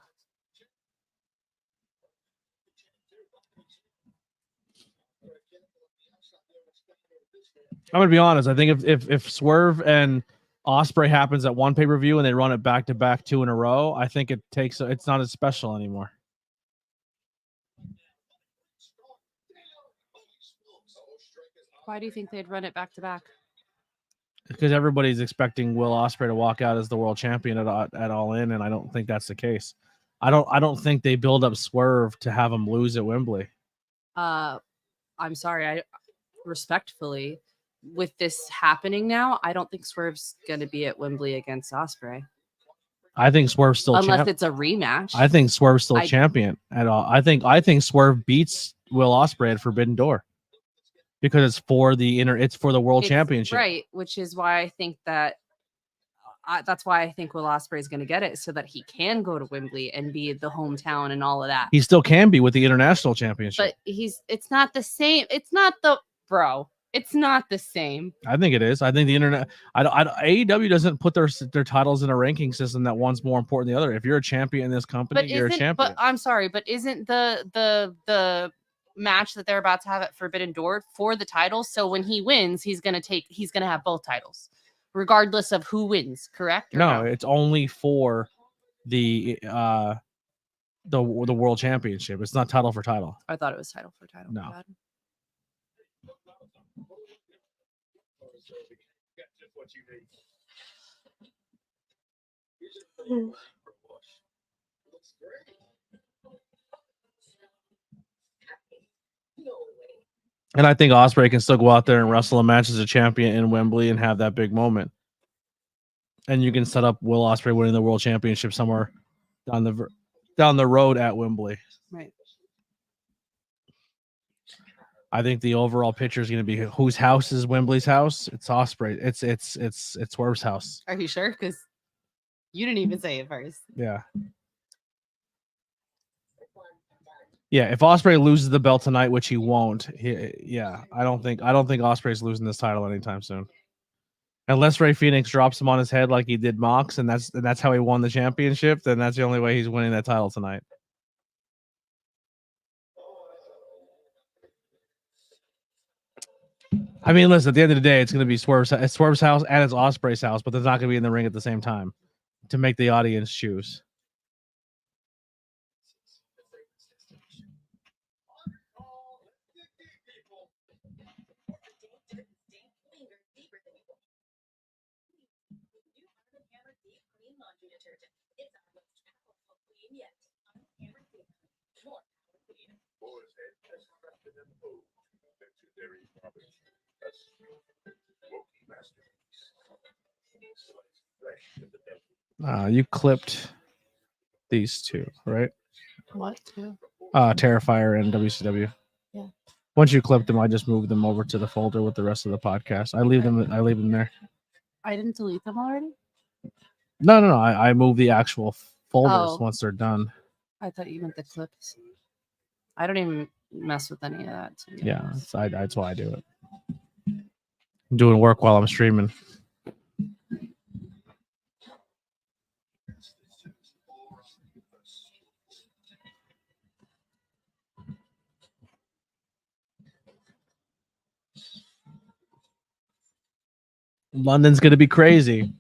I'm gonna be honest. I think if Swerve and Ospreay happens at one pay-per-view and they run it back to back 2 in a row, I think it's not as special anymore. Why do you think they'd run it back to back? Because everybody's expecting Will Ospreay to walk out as the world champion at All In, and I don't think that's the case. I don't think they build up Swerve to have him lose at Wembley. I'm sorry. I respectfully, with this happening now, I don't think Swerve's gonna be at Wembley against Ospreay. I think Swerve's still unless it's a rematch. I think Swerve's still champion at all. I think Swerve beats Will Ospreay at Forbidden Door because it's for the world championship, right? Which is why I think that that's why I think Will Ospreay is going to get it, so that he can go to Wembley and be the hometown and all of that. He still can be with the international championship, but it's not the same. It's not It's not the same. I think it is. I think the internet. AEW doesn't put their titles in a ranking system that one's more important than the other. If you're a champion in this company, you're a champion. But I'm sorry, but isn't the match that they're about to have at Forbidden Door for the titles? So when he wins, he's gonna have both titles, regardless of who wins. Correct? No, it's only for the world championship. It's not title for title. I thought it was title for title. No. And I think Ospreay can still go out there and wrestle a match as a champion in Wembley and have that big moment. And you can set up Will Ospreay winning the world championship somewhere down the road at Wembley. Right. I think the overall picture is going to be whose house is Wembley's house. It's Ospreay. It's Swerve's house. Are you sure? Because you didn't even say it first. Yeah. Yeah, if Ospreay loses the belt tonight, which he won't, I don't think Ospreay's losing this title anytime soon. Unless Ray Phoenix drops him on his head like he did Mox, and that's how he won the championship, then that's the only way he's winning that title tonight. I mean, listen, at the end of the day, it's going to be Swerve's house and it's Ospreay's house, but they're not going to be in the ring at the same time to make the audience choose. You clipped these two, right? What two? Terrifier and WCW. Yeah. Once you clip them, I just move them over to the folder with the rest of the podcast. I leave them there. I didn't delete them already? No. I move the actual folders Oh. once they're done. I thought you meant the clips. I don't even mess with any of that. Yeah, that's why I do it. I'm doing work while I'm streaming. London's going to be crazy.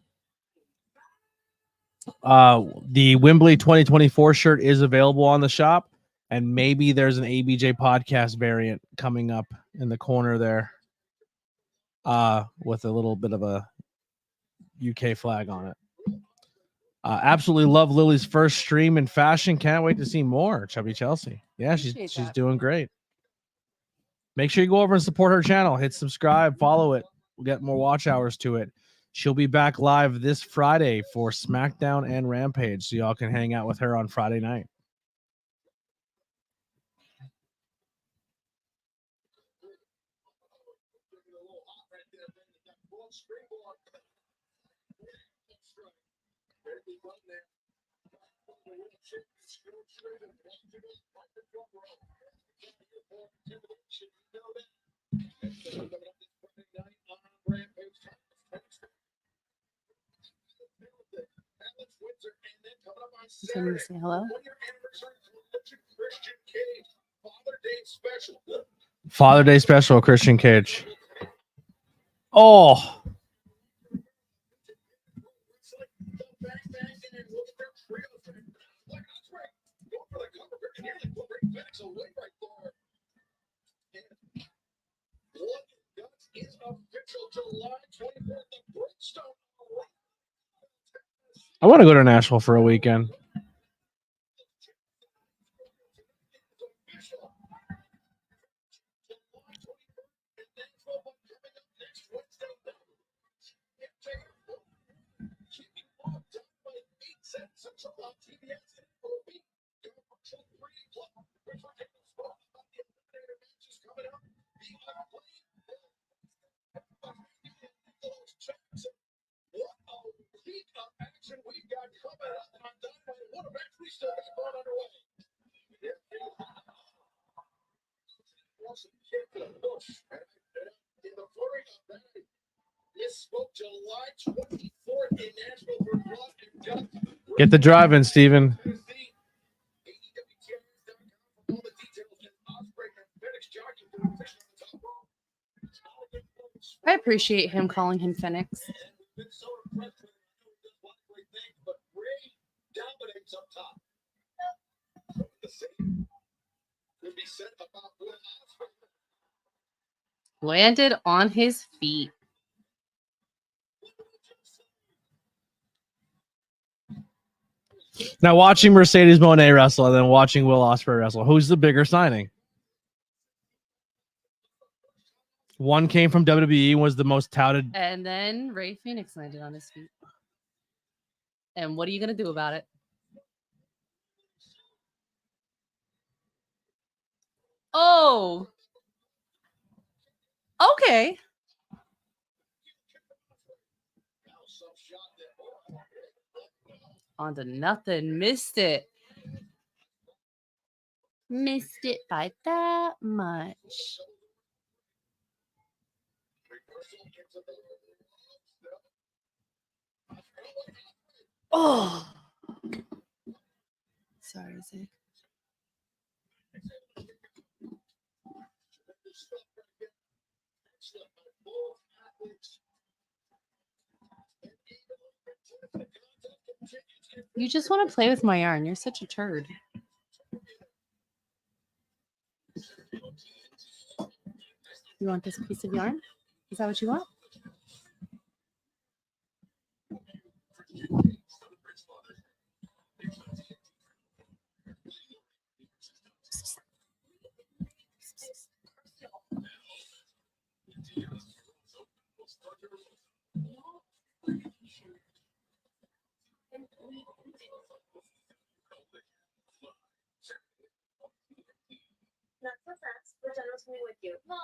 The Wembley 2024 shirt is available on the shop, and maybe there's an ABJ podcast variant coming up in the corner there, with a little bit of a UK flag on it. Absolutely love Lily's first stream in fashion. Can't wait to see more. Chubby Chelsea. Yeah, she's doing great. Make sure you go over and support her channel. Hit subscribe, follow it. We'll get more watch hours to it. She'll be back live this Friday for SmackDown and Rampage, so y'all can hang out with her on Friday night. Can you say hello? Father Day special, Christian Cage. Oh. I want to go to Nashville for a weekend. Get the drive in, Steven. I appreciate him calling him Phoenix. Landed on his feet. Now, watching Mercedes Moné wrestle and then watching Will Ospreay wrestle, who's the bigger signing? One came from WWE, was the most touted. And then Ray Phoenix landed on his feet. And what are you going to do about it? Oh. Okay. On to nothing. Missed it. Missed it by that much. Oh. Sorry, Zach. You just want to play with my yarn. You're such a turd. You want this piece of yarn? Is that what you want? Not so fast. We're done with me with you. Mom,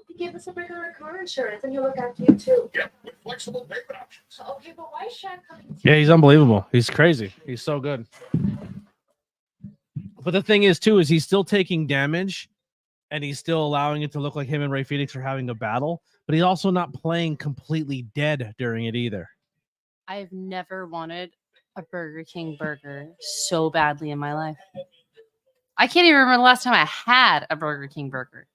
you gave us a regular car insurance and he'll look after you too. Yeah, with flexible payment options. Okay, but why is Shaq coming to Yeah, he's unbelievable. He's crazy. He's so good. But the thing is, too, is he's still taking damage, and he's still allowing it to look like him and Ray Phoenix are having a battle. But he's also not playing completely dead during it either. I've never wanted a Burger King burger so badly in my life. I can't even remember the last time I had a Burger King burger.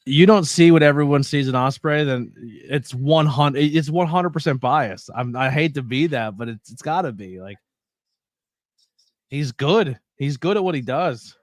You don't see what everyone sees in Osprey, then it's 100. It's 100% biased. I hate to be that, but it's got to be. Like, he's good. He's good at what he does.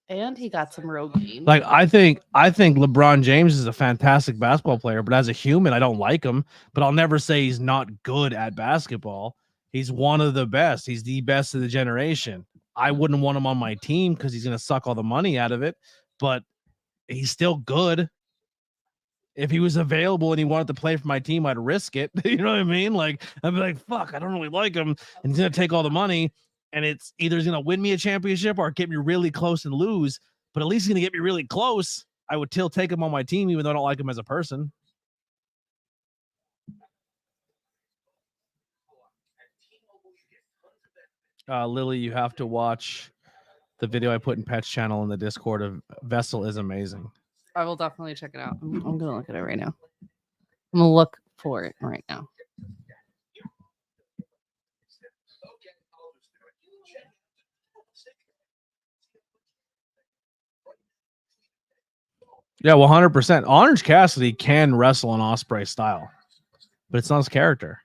And he got some Rogaine. Like, I think LeBron James is a fantastic basketball player, but as a human, I don't like him. But I'll never say he's not good at basketball. He's one of the best. He's the best of the generation. I wouldn't want him on my team because he's going to suck all the money out of it, but he's still good. If he was available and he wanted to play for my team, I'd risk it. You know what I mean? Like, I'd be like, fuck, I don't really like him. And he's going to take all the money. And it's either he's going to win me a championship or get me really close and lose. But at least he's going to get me really close. I would still take him on my team, even though I don't like him as a person. Lily, you have to watch the video I put in Pet's channel in the Discord of Vessel is amazing. I will definitely check it out. I'm going to look at it right now. I'm going to look for it right now. Yeah, 100%. Orange Cassidy can wrestle in Osprey style, but it's not his character.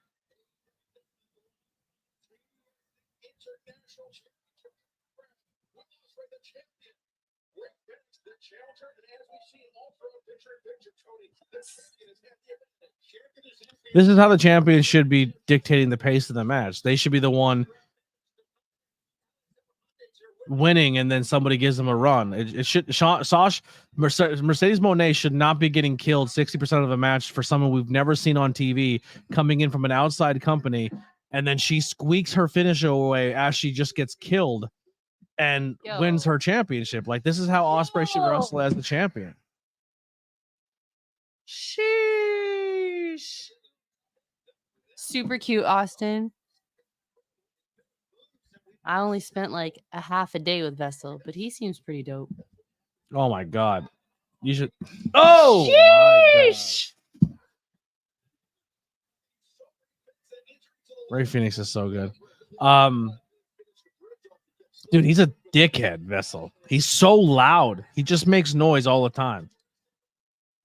This is how the champion should be dictating the pace of the match. They should be the one winning, and then somebody gives them a run. It should. Mercedes Moné should not be getting killed 60% of the match for someone we've never seen on TV coming in from an outside company, and then she squeaks her finish away as she just gets killed and wins her championship. Like, this is how Osprey should wrestle as the champion. Sheesh. Super cute, Austin. I only spent like a half a day with Vessel, but he seems pretty dope. Oh my god. You should. Oh sheesh! My god. Ray Phoenix is so good. Dude, he's a dickhead, Vessel. He's so loud. He just makes noise all the time.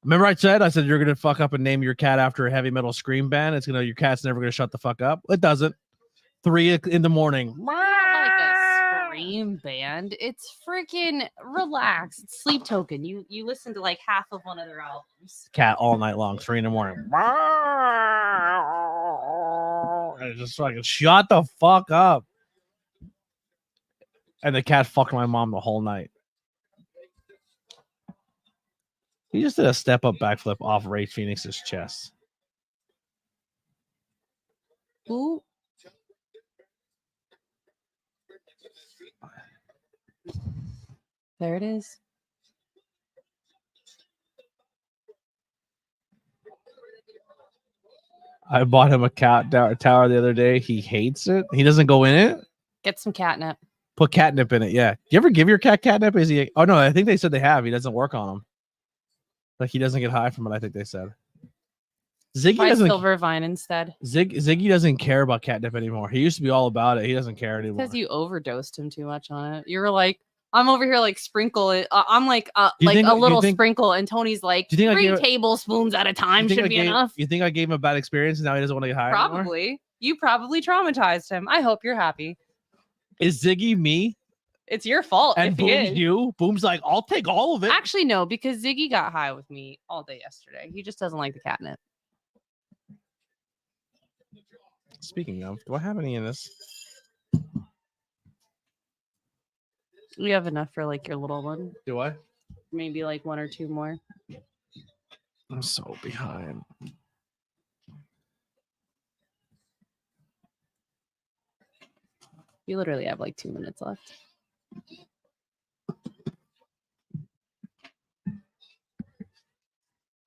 Remember I said you're gonna fuck up and name your cat after a heavy metal scream band. It's gonna your cat's never gonna shut the fuck up. It doesn't. 3 in the morning. Like a scream band. It's freaking relax. It's Sleep Token. You listen to like half of one of their albums. Cat all night long, 3 in the morning. And it's just fucking shut the fuck up. And the cat fucked my mom the whole night. He just did a step-up backflip off Ray Phoenix's chest. Ooh. There it is. I bought him a cat tower the other day. He hates it. He doesn't go in it. Get some catnip. Put catnip in it. Yeah. Do you ever give your cat catnip? Is he? Oh no, I think they said they have. He doesn't work on him. Like he doesn't get high from it. I think they said. Ziggy Try doesn't. silver vine instead. Ziggy doesn't care about catnip anymore. He used to be all about it. He doesn't care anymore. Because you overdosed him too much on it. You were like, I'm over here like sprinkle it. I'm like Do you like think- a do you little think- sprinkle, and Tony's like, do you think I 3 gave- tablespoons at a time should be enough. You think I gave him a bad experience and now he doesn't want to get high anymore? Probably. You probably traumatized him. I hope you're happy. Is Ziggy me It's your fault and if he Boom's is. you? Boom's like, I'll take all of it. Actually, no, because Ziggy got high with me all day yesterday. He just doesn't like the catnip. Speaking of, do I have any in this? We have enough for like your little one. Do I? Maybe like 1 or 2 more. I'm so behind. You literally have like 2 minutes left.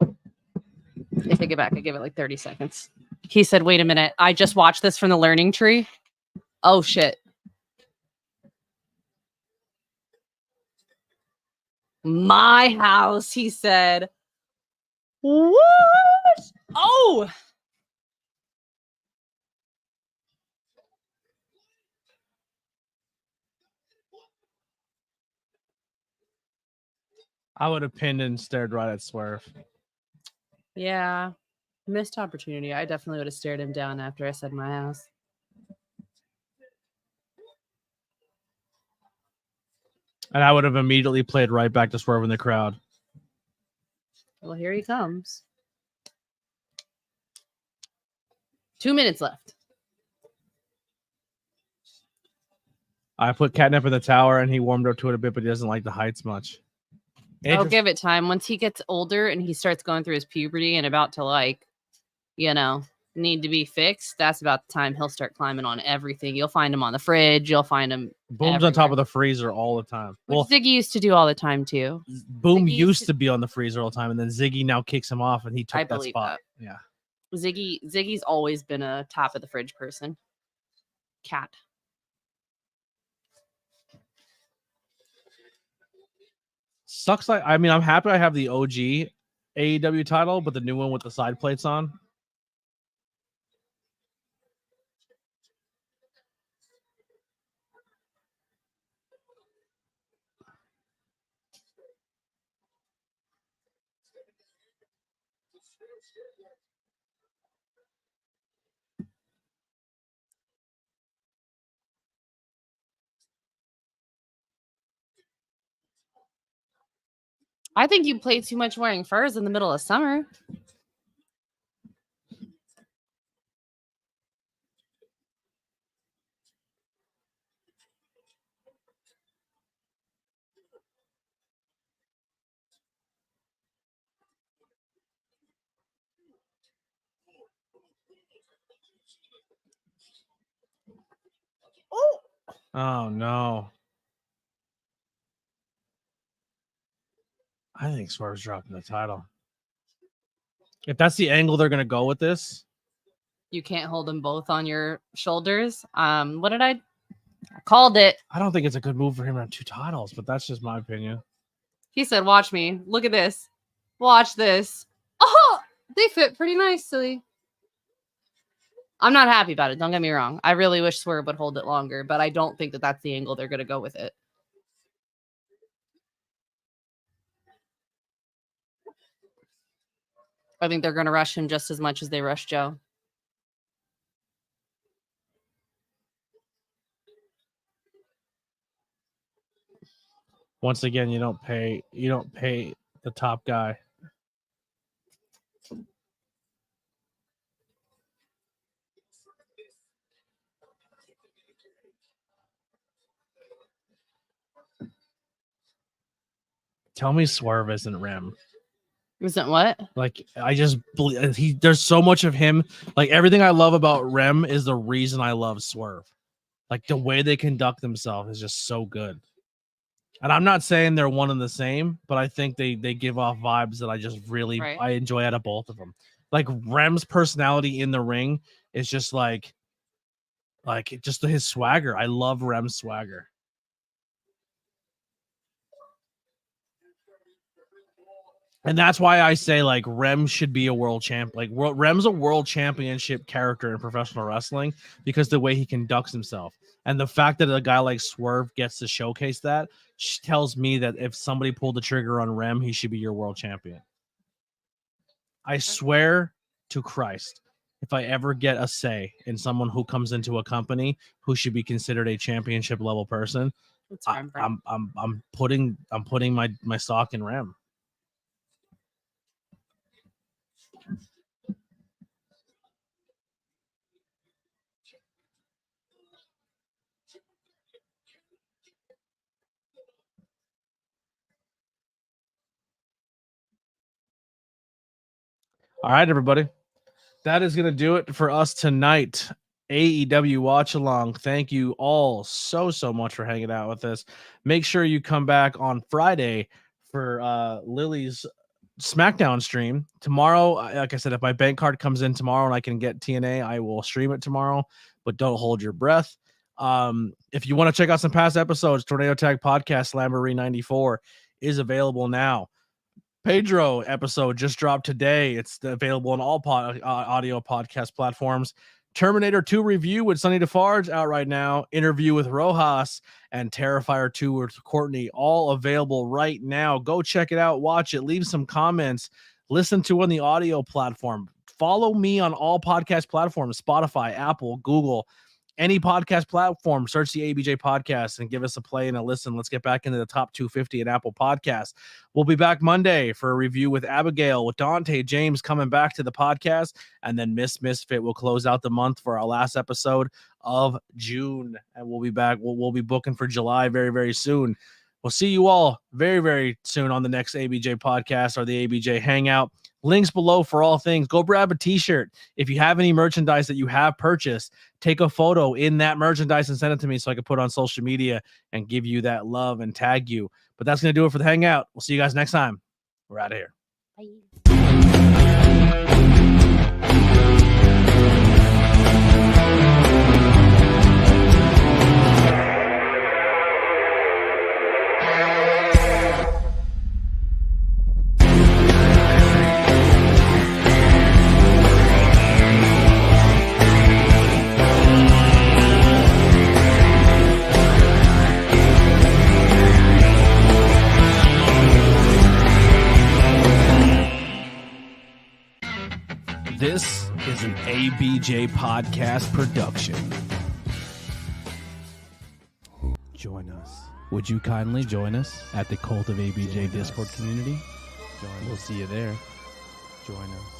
I take it back. I give it like 30 seconds. He said, wait a minute. I just watched this from the learning tree. Oh, shit. My house, he said. What? Oh, I would have pinned and stared right at Swerve. yeah. Missed opportunity. I definitely would have stared him down after I said my house. And I would have immediately played right back to Swerve in the crowd. Well, here he comes. 2 minutes left. I put catnip in the tower and he warmed up to it a bit, but he doesn't like the heights much. I'll give it time. Once he gets older and he starts going through his puberty and about to like, you know, need to be fixed, that's about the time he'll start climbing on everything. You'll find him on the fridge. You'll find him. Boom's on top of the freezer all the time. Which Well, Ziggy used to do all the time too. Boom Ziggy used used to- to be on the freezer all the time, and then Ziggy now kicks him off, and he I took that believe spot. Yeah. Ziggy's always been a top of the fridge person. Cat. Sucks. Like, I mean, I'm happy I have the OG AEW title, but the new one with the side plates on. I think you play too much wearing furs in the middle of summer. Oh no. I think Swerve's dropping the title. If that's the angle they're gonna go with this, You can't hold them both on your shoulders. What did I called it? I don't think it's a good move for him to have 2 titles, but that's just my opinion. He said, watch me. Look at this. Watch this. Oh, they fit pretty nicely. I'm not happy about it. Don't get me wrong. I really wish Swerve would hold it longer, but I don't think that that's the angle they're going to go with it. I think they're going to rush him just as much as they rush Joe. Once again, you don't pay the top guy. Tell me Swerve isn't Rim. Isn't what? Like, I just believe there's so much of him. Like, everything I love about Rem is the reason I love Swerve. Like, the way they conduct themselves is just so good. And I'm not saying they're one and the same, but I think they give off vibes that I just really Right. I enjoy out of both of them. Like, Rem's personality in the ring is just like just his swagger. I love Rem's swagger. And that's why I say like Rem should be a world champ. Like Rem's a world championship character in professional wrestling because the way he conducts himself and the fact that a guy like Swerve gets to showcase that tells me that if somebody pulled the trigger on Rem, he should be your world champion. I swear to Christ, if I ever get a say in someone who comes into a company who should be considered a championship level person, I'm putting my stock in Rem. All right, everybody. That is going to do it for us tonight. AEW Watch Along. Thank you all so much for hanging out with us. Make sure you come back on Friday for Lily's SmackDown stream. Tomorrow, like I said, if my bank card comes in tomorrow and I can get TNA, I will stream it tomorrow, but don't hold your breath. If you want to check out some past episodes, Tornado Tag Podcast Slamboree 94 is available now. Pedro episode just dropped today. It's available on all audio podcast platforms. Terminator 2 review with Sonny DeFarge out right now. Interview with Rojas and Terrifier 2 with Courtney, all available right now. Go check it out. Watch it. Leave some comments. Listen to on the audio platform. Follow me on all podcast platforms, Spotify, Apple, Google, any podcast platform. Search the ABJ podcast and give us a play and a listen. Let's get back into the top 250 in Apple Podcasts. We'll be back Monday for a review with Abigail, with Dante James coming back to the podcast, and then Miss Misfit will close out the month for our last episode of June. And we'll be back. We'll be booking for July very, very soon. We'll see you all very, very soon on the next ABJ podcast or the ABJ Hangout. Links below for all things. Go grab a t-shirt. If you have any merchandise that you have purchased, take a photo in that merchandise and send it to me so I can put it on social media and give you that love and tag you. But that's going to do it for the Hangout. We'll see you guys next time. We're out of here. Bye. This is an ABJ podcast production. Join us. Would you kindly join us at the Cult of ABJ Discord community? We'll see you there. Join us.